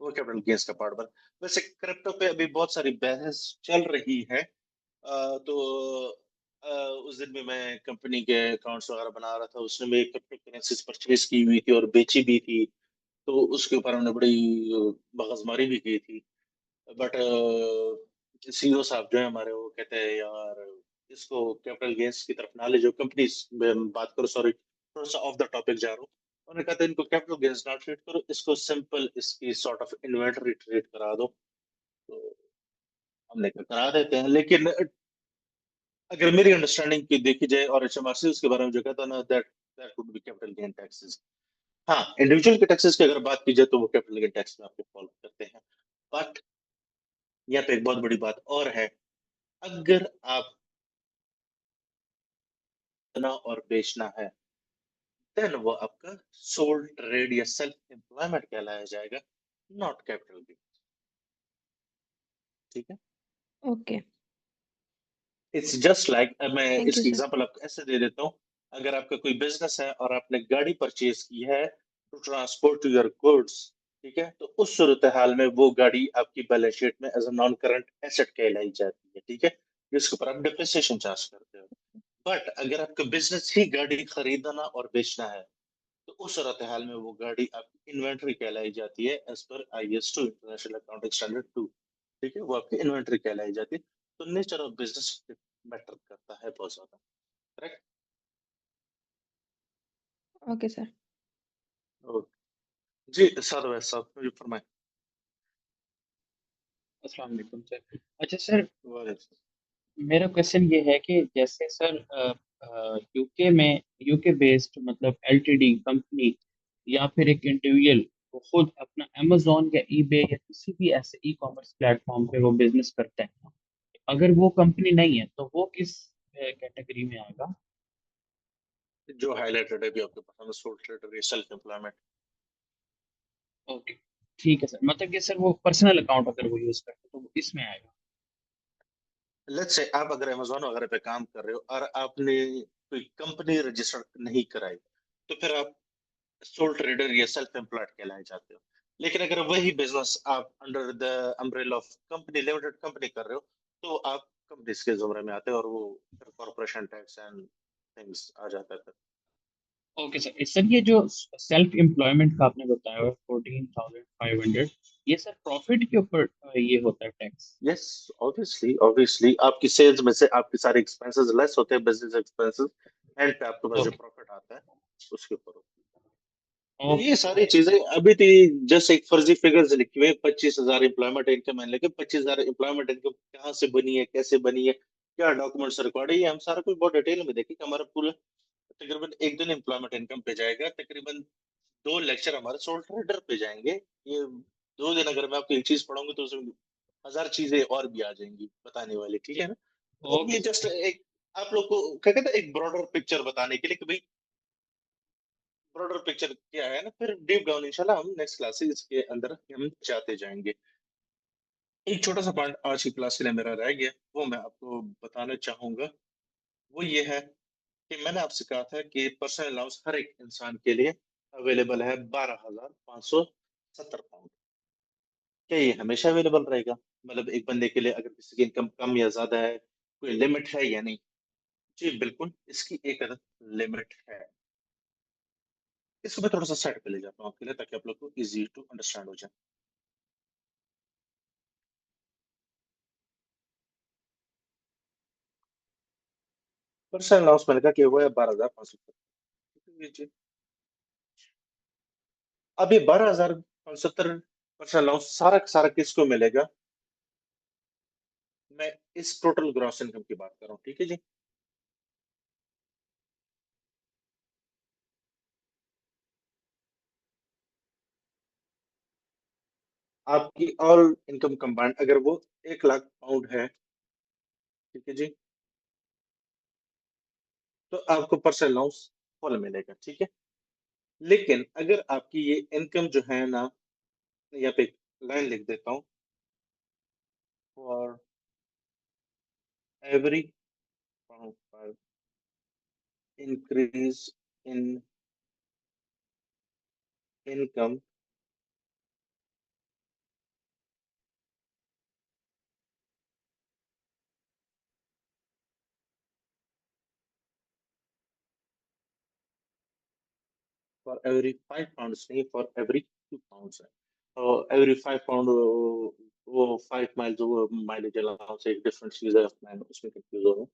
S1: वो कैपिटल गेन्स का पार्ट बन। वैसे क्रिप्टो पे अभी बहुत सारी बहस चल रही है। तो उस दिन में मैं कंपनी के अकाउंट्स वगैरह बना रहा था, उसने मेरी क्रिप्टो करेंसीज परचेज की हुई थी और बेची भी थी, तो उसके ऊपर हमने बड़ी मगजमारी भी की थी। बट CEO साहब जो है हमारे, वो कहते हैं यार इसको कैपिटल गेन्स की तरफ ना ले जो कंपनी में बात करो, सॉरी थोड़ा सा ऑफ द टॉपिक जा रहा हूँ। उन्होंने कहा था इनको कैपिटल गेन्स ना ट्रीट करो, इसको सिंपल इसकी सॉर्ट ऑफ इन्वेंटरी ट्रेड करा दो। तो हमने कहा करा देते हैं, लेकिन अगर मेरी अंडरस्टैंडिंग की देखी जाए और HMRC उसके बारे में जो कहता है ना, that that would be capital gain taxes. हाँ, इंडिविजुअल के टैक्सेस की अगर बात की जाए तो वो कैपिटल गेन टैक्स में आपको फॉलो करते हैं। बट यहाँ पे एक बहुत बड़ी बात और है, अगर आप खरीदना और बेचना है, देन वो आपका सोल ट्रेड या सेल्फ एम्प्लॉयमेंट कहलाया जाएगा, नॉट कैपिटल गेन। ठीक है,
S8: ओके,
S1: इट्स जस्ट लाइक मैं
S8: थैंक यू
S1: इसकी
S8: सर।
S1: एग्जांपल आपको ऐसे दे देता हूँ। अगर आपका कोई बिजनेस है और आपने गाड़ी परचेज की है टू ट्रांसपोर्ट योर गुड्स, ठीक है, तो उस सूरत हाल में वो गाड़ी आपकी बैलेंस शीट में as a non current asset कहलाई जाती है। ठीक है, जिसके ऊपर आप डिप्रिसिएशन चार्ज करते हो। बट अगर आपका बिजनेस ही गाड़ी खरीदना और बेचना है, तो उस सूरत हाल में वो गाड़ी आपकी इन्वेंट्री कहलाई जाती है as per IS 2 international accounting standard 2। ठीक है, वो आपकी इन्वेंट्री कहलाई जाती है। तो नेचर ऑफ बिजनेस मैटर करता है बहुत ज्यादा। करेक्ट।
S8: Okay sir.
S1: ओके जी, साधु साहब मुझे फरमाएं।
S3: अस्सलाम वालेकुम सर। अच्छा सर,
S1: वालेकुम।
S3: मेरा क्वेश्चन ये है कि जैसे सर यूके में, यूके बेस्ड मतलब एलटीडी कंपनी या फिर एक इंडिविजुअल वो खुद अपना अमेजोन या ईबे या किसी भी ऐसे ई कॉमर्स प्लेटफॉर्म पे वो बिजनेस करते हैं, अगर वो कंपनी नहीं है तो वो किस कैटेगरी में आएगा?
S1: जो हाईलाइटेड है भी आपके पास सोल ट्रेडर या सेल्फ एम्प्लॉयमेंट।
S3: ओके, ठीक है सर। मतलब कि सर वो पर्सनल अकाउंट अगर वो यूज करते हैं तो वो इसमें आएगा।
S1: लेट्स से आप अगर अमेजोन वगैरह पे काम कर रहे हो और आपने कोई कंपनी रजिस्टर नहीं कराई, तो फिर आप सोल ट्रेडर या सेल्फ एम्प्लॉयड कहलाए जाते हो। लेकिन अगर वही बिजनेस आप under the umbrella of company, limited company कर रहे हो, तो आप कंपनीज के जुमरे में आते हो और वो कॉर्पोरेशन टैक्स एंड थिंग्स आ जाता है।
S3: Okay sir. सर ये जो सेल्फ एम्प्लॉयमेंट का आपने बताया 14,500, ये सर प्रॉफिट के ऊपर ये होता है टैक्स?
S1: यस, ऑब्वियसली ऑब्वियसली आपकी सेल्स में से आपके सारे एक्सपेंसेस लेस होते हैं, बिजनेस एक्सपेंसेस, एंड पे आपके पास जो
S3: ओके
S1: प्रॉफिट आता है उसके ऊपर होता है। तो ये
S3: ओके
S1: सारी चीजें अभी तो जस्ट एक फर्जी फिगर्स लिखी हुई है, 25,000 एम्प्लॉयमेंट इनकम है, लेकिन 25,000 एम्प्लॉयमेंट इनकम कहाँ से बनी है, कैसे बनी है, क्या डॉक्यूमेंट्स रिकॉर्ड है, ये हम सारा कुछ बहुत डिटेल में देखेंगे। हमारा पूरा तकरीबन एक दिन एम्प्लॉयमेंट इनकम पे जाएगा, तकरीबन 2 लेक्चर हमारे सोल ट्रेडर पे जाएंगे। ये 2 दिन अगर मैं आपको एक चीज पढ़ाऊंगी तो उसमें 1000 चीजें और भी आ जाएंगी बताने वाली। ठीक है ना? तो
S3: ओके
S1: ये जस्ट एक आप लोग को क्या कहते हैं, एक ब्रॉडर पिक्चर बताने के लिए कि भाई ब्रॉडर पिक्चर क्या है ना, फिर डीप डाउन इंशाल्लाह हम नेक्स्ट क्लासेस के अंदर हम जाते जाएंगे। एक छोटा सा पॉइंट आज की क्लास के लिए मेरा रह गया, वो मैं आपको बताना चाहूंगा। वो ये है कि मैंने आपसे कहा था कि पर्सनल अलाउंस हर एक इंसान के लिए अवेलेबल है 12,570 पाउंड। क्या ये हमेशा अवेलेबल रहेगा? मतलब एक बंदे के लिए अगर किसी की इनकम कम या ज्यादा है, कोई लिमिट है या नहीं? जी बिल्कुल, इसकी एक लिमिट है। इसको मैं थोड़ा सा साइड पे ले जाता हूँ आपके लिए, ताकि आप लोग को इजी टू अंडरस्टैंड हो जाए। पर्सनल अलाउंस मैंने कहा कि वो है 12,570। अब ये 12,570 पर्सनल अलाउंस सारा का सारा किसको मिलेगा? मैं इस टोटल ग्रॉस इनकम की बात कर रहा हूँ। ठीक है जी। आपकी ऑल इनकम कंबाइंड अगर वो 1 लाख पाउंड है, ठीक है जी, तो आपको पर्सनल अलाउंस फुल मिलेगा। ठीक है। लेकिन अगर आपकी ये इनकम जो है ना, यहाँ पे लाइन लिख देता हूँ, for every increase in income for every 5 pound नहीं, फॉर एवरी 2 पाउंड है। तो एवरी 5 पाउंड वो 5 माइल वो माइलेज अलाउंस एक डिफरेंट चीज है, मैं उसमें कंफ्यूज हो रहा हूँ।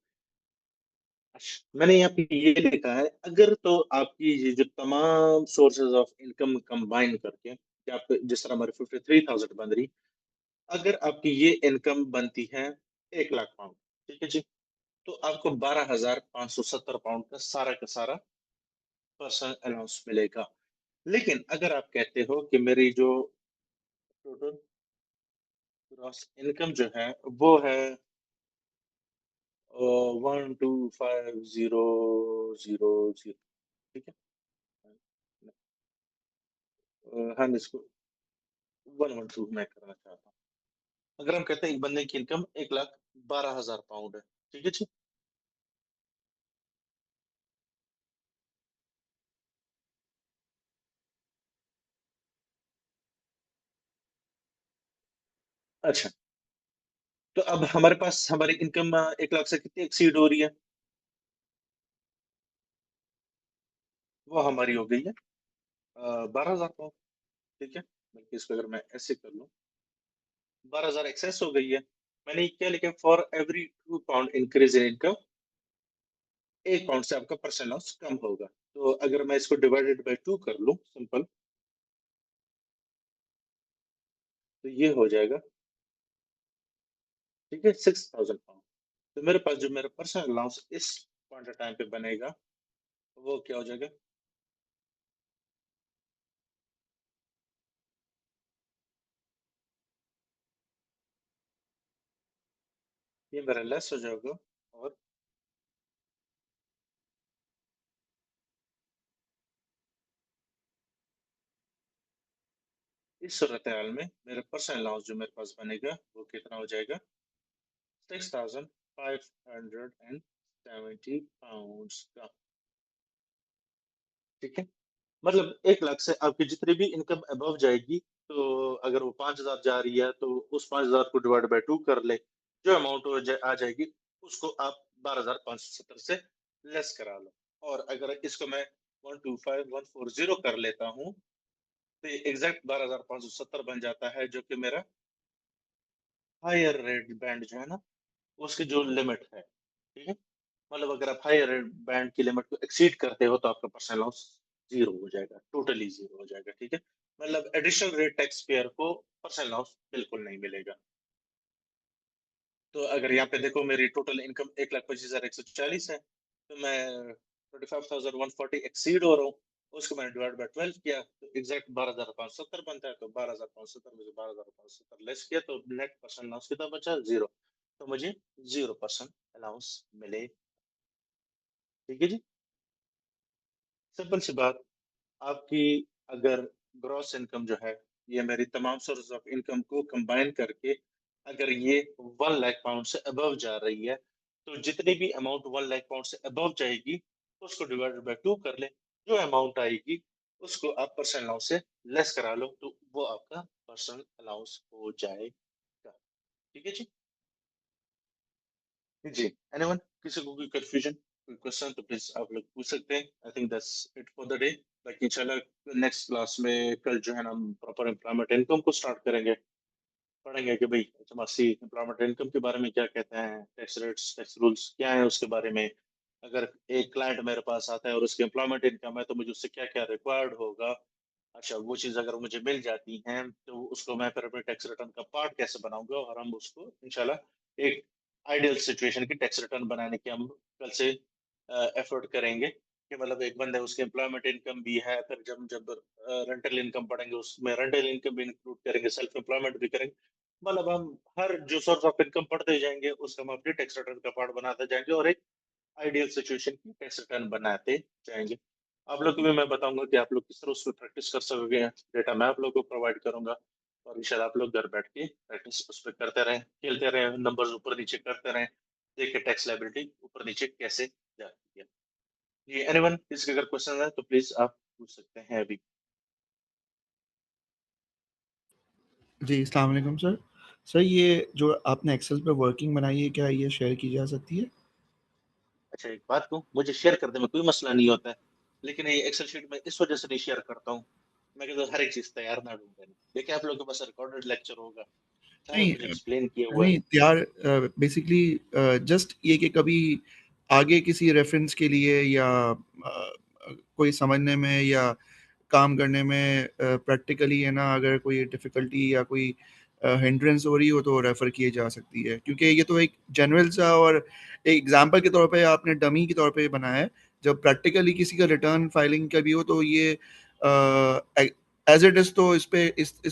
S1: अच्छा, मैंने यहाँ पे ये लिखा है, अगर तो आपकी ये जो तमाम सोर्सेज ऑफ इनकम कंबाइन करके, कि आप जिस तरह हमारी 53,000 बन रही, अगर आपकी ये इनकम बनती है 1 लाख पाउंड, ठीक है जी, तो आपको 12,570 पाउंड का सारा पर्सनल अलाउंस मिलेगा। लेकिन अगर आप कहते हो कि मेरी जो टोटल ग्रॉस इनकम जो है वो है 125000, ठीक है। हम इसको 112 मैं करना चाहता हूँ। अगर हम कहते हैं एक बंदे की इनकम 1,12,000 है, ठीक है जी। अच्छा, तो अब हमारे पास हमारी इनकम 1,00,000 से कितनी एक्सीड हो रही है? वो हमारी हो गई है 12,000 पाउंड, ठीक है। बल्कि इसको अगर मैं ऐसे कर लूँ, 12,000 एक्सेस हो गई है। मैंने क्या लिखा, for every 2 pound increase in income, 1 pound से आपका पर्सनल लॉस कम होगा। तो अगर मैं इसको डिवाइडेड बाय 2 कर लूँ सिंपल, तो ये हो जाएगा, ठीक है, 6,000 पाउंड। तो मेरे पास जो मेरा पर्सनल अलाउंस इस पॉइंट ऑफ टाइम पे बनेगा वो क्या हो जाएगा, ये मेरा लेस हो जाएगा। और इस सूरत हाल में मेरा पर्सनल अलाउंस जो मेरे पास बनेगा वो कितना हो जाएगा, 6,570 पाउंड्स का, ठीक है। मतलब 1,00,000 से आपकी जितनी भी इनकम अबव जाएगी, तो अगर वो 5,000 जा रही है तो उस 5,000 को डिवाइड बाय 2 कर ले, जो अमाउंट आ जाएगी उसको आप 12,570 से लेस करा लो। और अगर इसको मैं 125,140 कर लेता हूँ, तो एग्जैक्ट 12,570 बन जाता है, जो कि मेरा हायर रेट बैंड जो है ना, उसकी जो लिमिट है, ठीक है। मतलब अगर आप हायर बैंड की लिमिट को एक्सीड करते हो तो आपका पर्सनल लॉस जीरो हो जाएगा, टोटली जीरो हो जाएगा, ठीक है। मतलब एडिशनल रेट टैक्स पेयर को पर्सनल लॉस बिल्कुल नहीं मिलेगा। तो अगर यहाँ पे देखो मेरी टोटल इनकम 1,25,140 है, तो मैं 25,140 एक्सीड हो रहा हूँ, उसको मैंने डिवाइड बाय 12 किया तो एग्जैक्ट 12,570 बनता है। तो 12,570 में से 12,570 लेस किया तो नेट पर्सनल लॉस कितना बचा, जीरो। तो मुझे 0% अलाउंस मिले, ठीक है जी। सिंपल सी बात। आपकी अगर ग्रॉस इनकम जो है, ये मेरी तमाम सोर्स ऑफ इनकम को कंबाइन करके अगर ये 1,00,000 पाउंड से अबव जा रही है, तो जितनी भी अमाउंट 1,00,000 पाउंड से अबव जाएगी उसको डिवाइडेड बाय 2 कर ले, जो अमाउंट आएगी उसको आप पर्सनल अलाउंस से लेस करा लो, तो वो आपका पर्सनल अलाउंस हो जाएगा, ठीक है जी। जी, एनीवन, किसी को कोई कंफ्यूजन, कोई क्वेश्चन, तो प्लीज आप लोग पूछ सकते हैं। I think that's it for the day. बाकी इंशाल्लाह नेक्स्ट क्लास में कल जो है ना, हम प्रॉपर एम्प्लॉयमेंट इनकम को स्टार्ट करेंगे, पढ़ेंगे कि भाई HMRC एम्प्लॉयमेंट इनकम के बारे में क्या कहते हैं, टैक्स रेट्स, टैक्स रूल्स क्या है उसके बारे में। अगर एक क्लाइंट मेरे पास आता है और उसकी एम्प्लॉयमेंट इनकम है, तो मुझे उससे क्या क्या रिक्वायर्ड होगा। अच्छा, वो चीज़ अगर मुझे मिल जाती है तो उसको मैं फिर अपने टैक्स रिटर्न का पार्ट कैसे बनाऊंगा, और हम उसको इंशाल्लाह एक आइडियल सिचुएशन की टैक्स रिटर्न बनाने की हम कल से एफर्ट करेंगे। कि मतलब एक बंदे उसकी एम्प्लॉयमेंट इनकम भी है, फिर जब जब रेंटल इनकम पढ़ेंगे उसमें रेंटल इनकम भी इंक्लूड करेंगे, सेल्फ एम्प्लॉयमेंट भी करेंगे। मतलब हम हर जो सोर्स ऑफ इनकम पढ़ते जाएंगे उसका हम अपनी टैक्स रिटर्न का पार्ट बनाते जाएंगे, और एक आइडियल सिचुएशन की टैक्स रिटर्न बनाते जाएंगे। आप लोग को भी मैं बताऊंगा कि आप लोग किस तरह उसको प्रैक्टिस कर सकोगे। डेटा मैं आप लोग को प्रोवाइड करूंगा, और इंशाल्लाह आप लोग घर बैठ के प्रैक्टिस उस पर करते रहें, खेलते रहें, नंबर्स ऊपर नीचे करते रहें, देखिए टैक्स लायबिलिटी ऊपर नीचे कैसे जाती है। जी, एनीवन, किसी का अगर क्वेश्चन है तो प्लीज आप पूछ सकते हैं अभी।
S9: जी, अस्सलाम वालेकुम सर। सर, ये जो आपने एक्सेल पे वर्किंग बनाई है, क्या ये शेयर की जा सकती है?
S1: अच्छा, एक बात कहूँ, मुझे शेयर करने में कोई मसला नहीं होता है, लेकिन ये एक्सेल शीट में इस वजह से नहीं शेयर करता हूँ। मैं कहता हूँ हर एक चीज तैयार ना ढूंढे। देखिए आप लोगों के पास रिकॉर्डेड लेक्चर होगा, सारा
S9: नहीं
S1: कुछ एक्सप्लेन किया हुआ है।
S9: नहीं, तैयार बेसिकली जस्ट ये कि कभी आगे किसी रेफरेंस के लिए या कोई समझने में या काम करने में प्रैक्टिकली है ना, अगर कोई डिफ़िकल्टी या कोई हिंड्रेंस हो रही हो तो रेफ़र किए जा सकती है, क्योंकि ये तो एक जनरल सा और एक एग्जांपल के तौर पे आपने डमी के तौर पे बनाया है। जब प्रैक्टिकली किसी का रिटर्न फाइलिंग का भी हो तो ये एज इट इज़ तो इस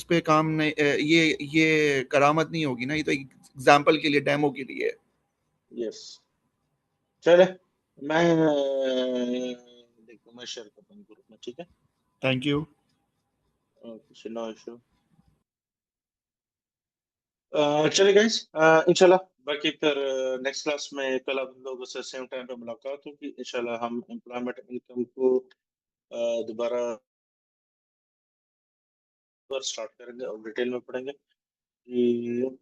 S9: पे काम नहीं, ये करामत नहीं होगी ना, ये तो एक एग्जांपल के लिए, डेमो के लिए।
S1: यस, चले मैं देखो मैं शेयर करता हूँ ग्रुप में, ठीक है?
S9: Thank you.
S1: Okay, no issue. चलिए गाइस, इंशाल्लाह बाकी फिर नेक्स्ट क्लास में कल आप लोगों से सेम टाइम पे मुलाकात होगी इंशाल्लाह। हम एम्प्लॉयमेंट इनकम को दोबारा स्टार्ट करेंगे और डिटेल में पढ़ेंगे कि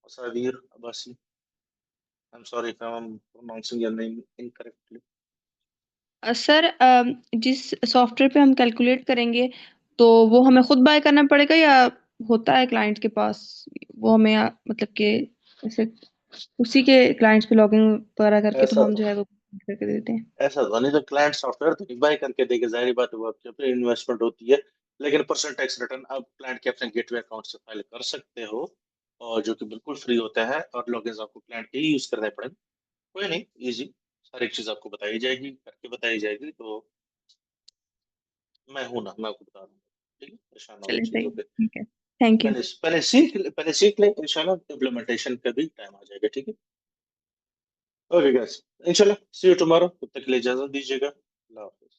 S1: Asavir Abbasi, I am sorry if I am pronouncing your name incorrectly.
S8: Sir जिस सॉफ्टवेयर पे हम कैलकुलेट करेंगे तो वो हमें खुद बाय करना पड़ेगा या होता है क्लाइंट के पास, वो हमें मतलब कि ऐसे उसी के क्लाइंट्स पे लॉगिन वगैरह करके तो
S1: ऐसा
S8: हम जो है वो करके देते हैं?
S1: ऐसा तो नहीं, तो क्लाइंट सॉफ्टवेयर तो बाय करके देगा, जाहिर बात है वो आपके ऊपर इन्वेस्टमेंट होती है। लेकिन पर्सनल टैक्स रिटर्न आप क्लाइंट के अपने गेटवे अकाउंट से फाइल कर सकते हो, और जो कि बिल्कुल फ्री होता है, और लॉगिन आपको क्लाइंट के ही यूज करने पड़ेंगे। कोई नहीं, इजी, सारी चीज आपको बताई जाएगी, करके बताई जाएगी। तो मैं हूं ना, मैं आपको बता दूंगा, ठीक है? परेशान ना हो
S8: चलिए सही,
S1: चीजों पे।
S8: ठीक है, थैंक यू।
S1: पहले सीख ले इंशाल्लाह, इम्प्लीमेंटेशन का भी टाइम आ जाएगा, ठीक है? ओके गाइस, इंशाल्लाह सी यू टुमारो, तब तक के लिए इजाजत दीजिएगा। अल्लाह हाफिज।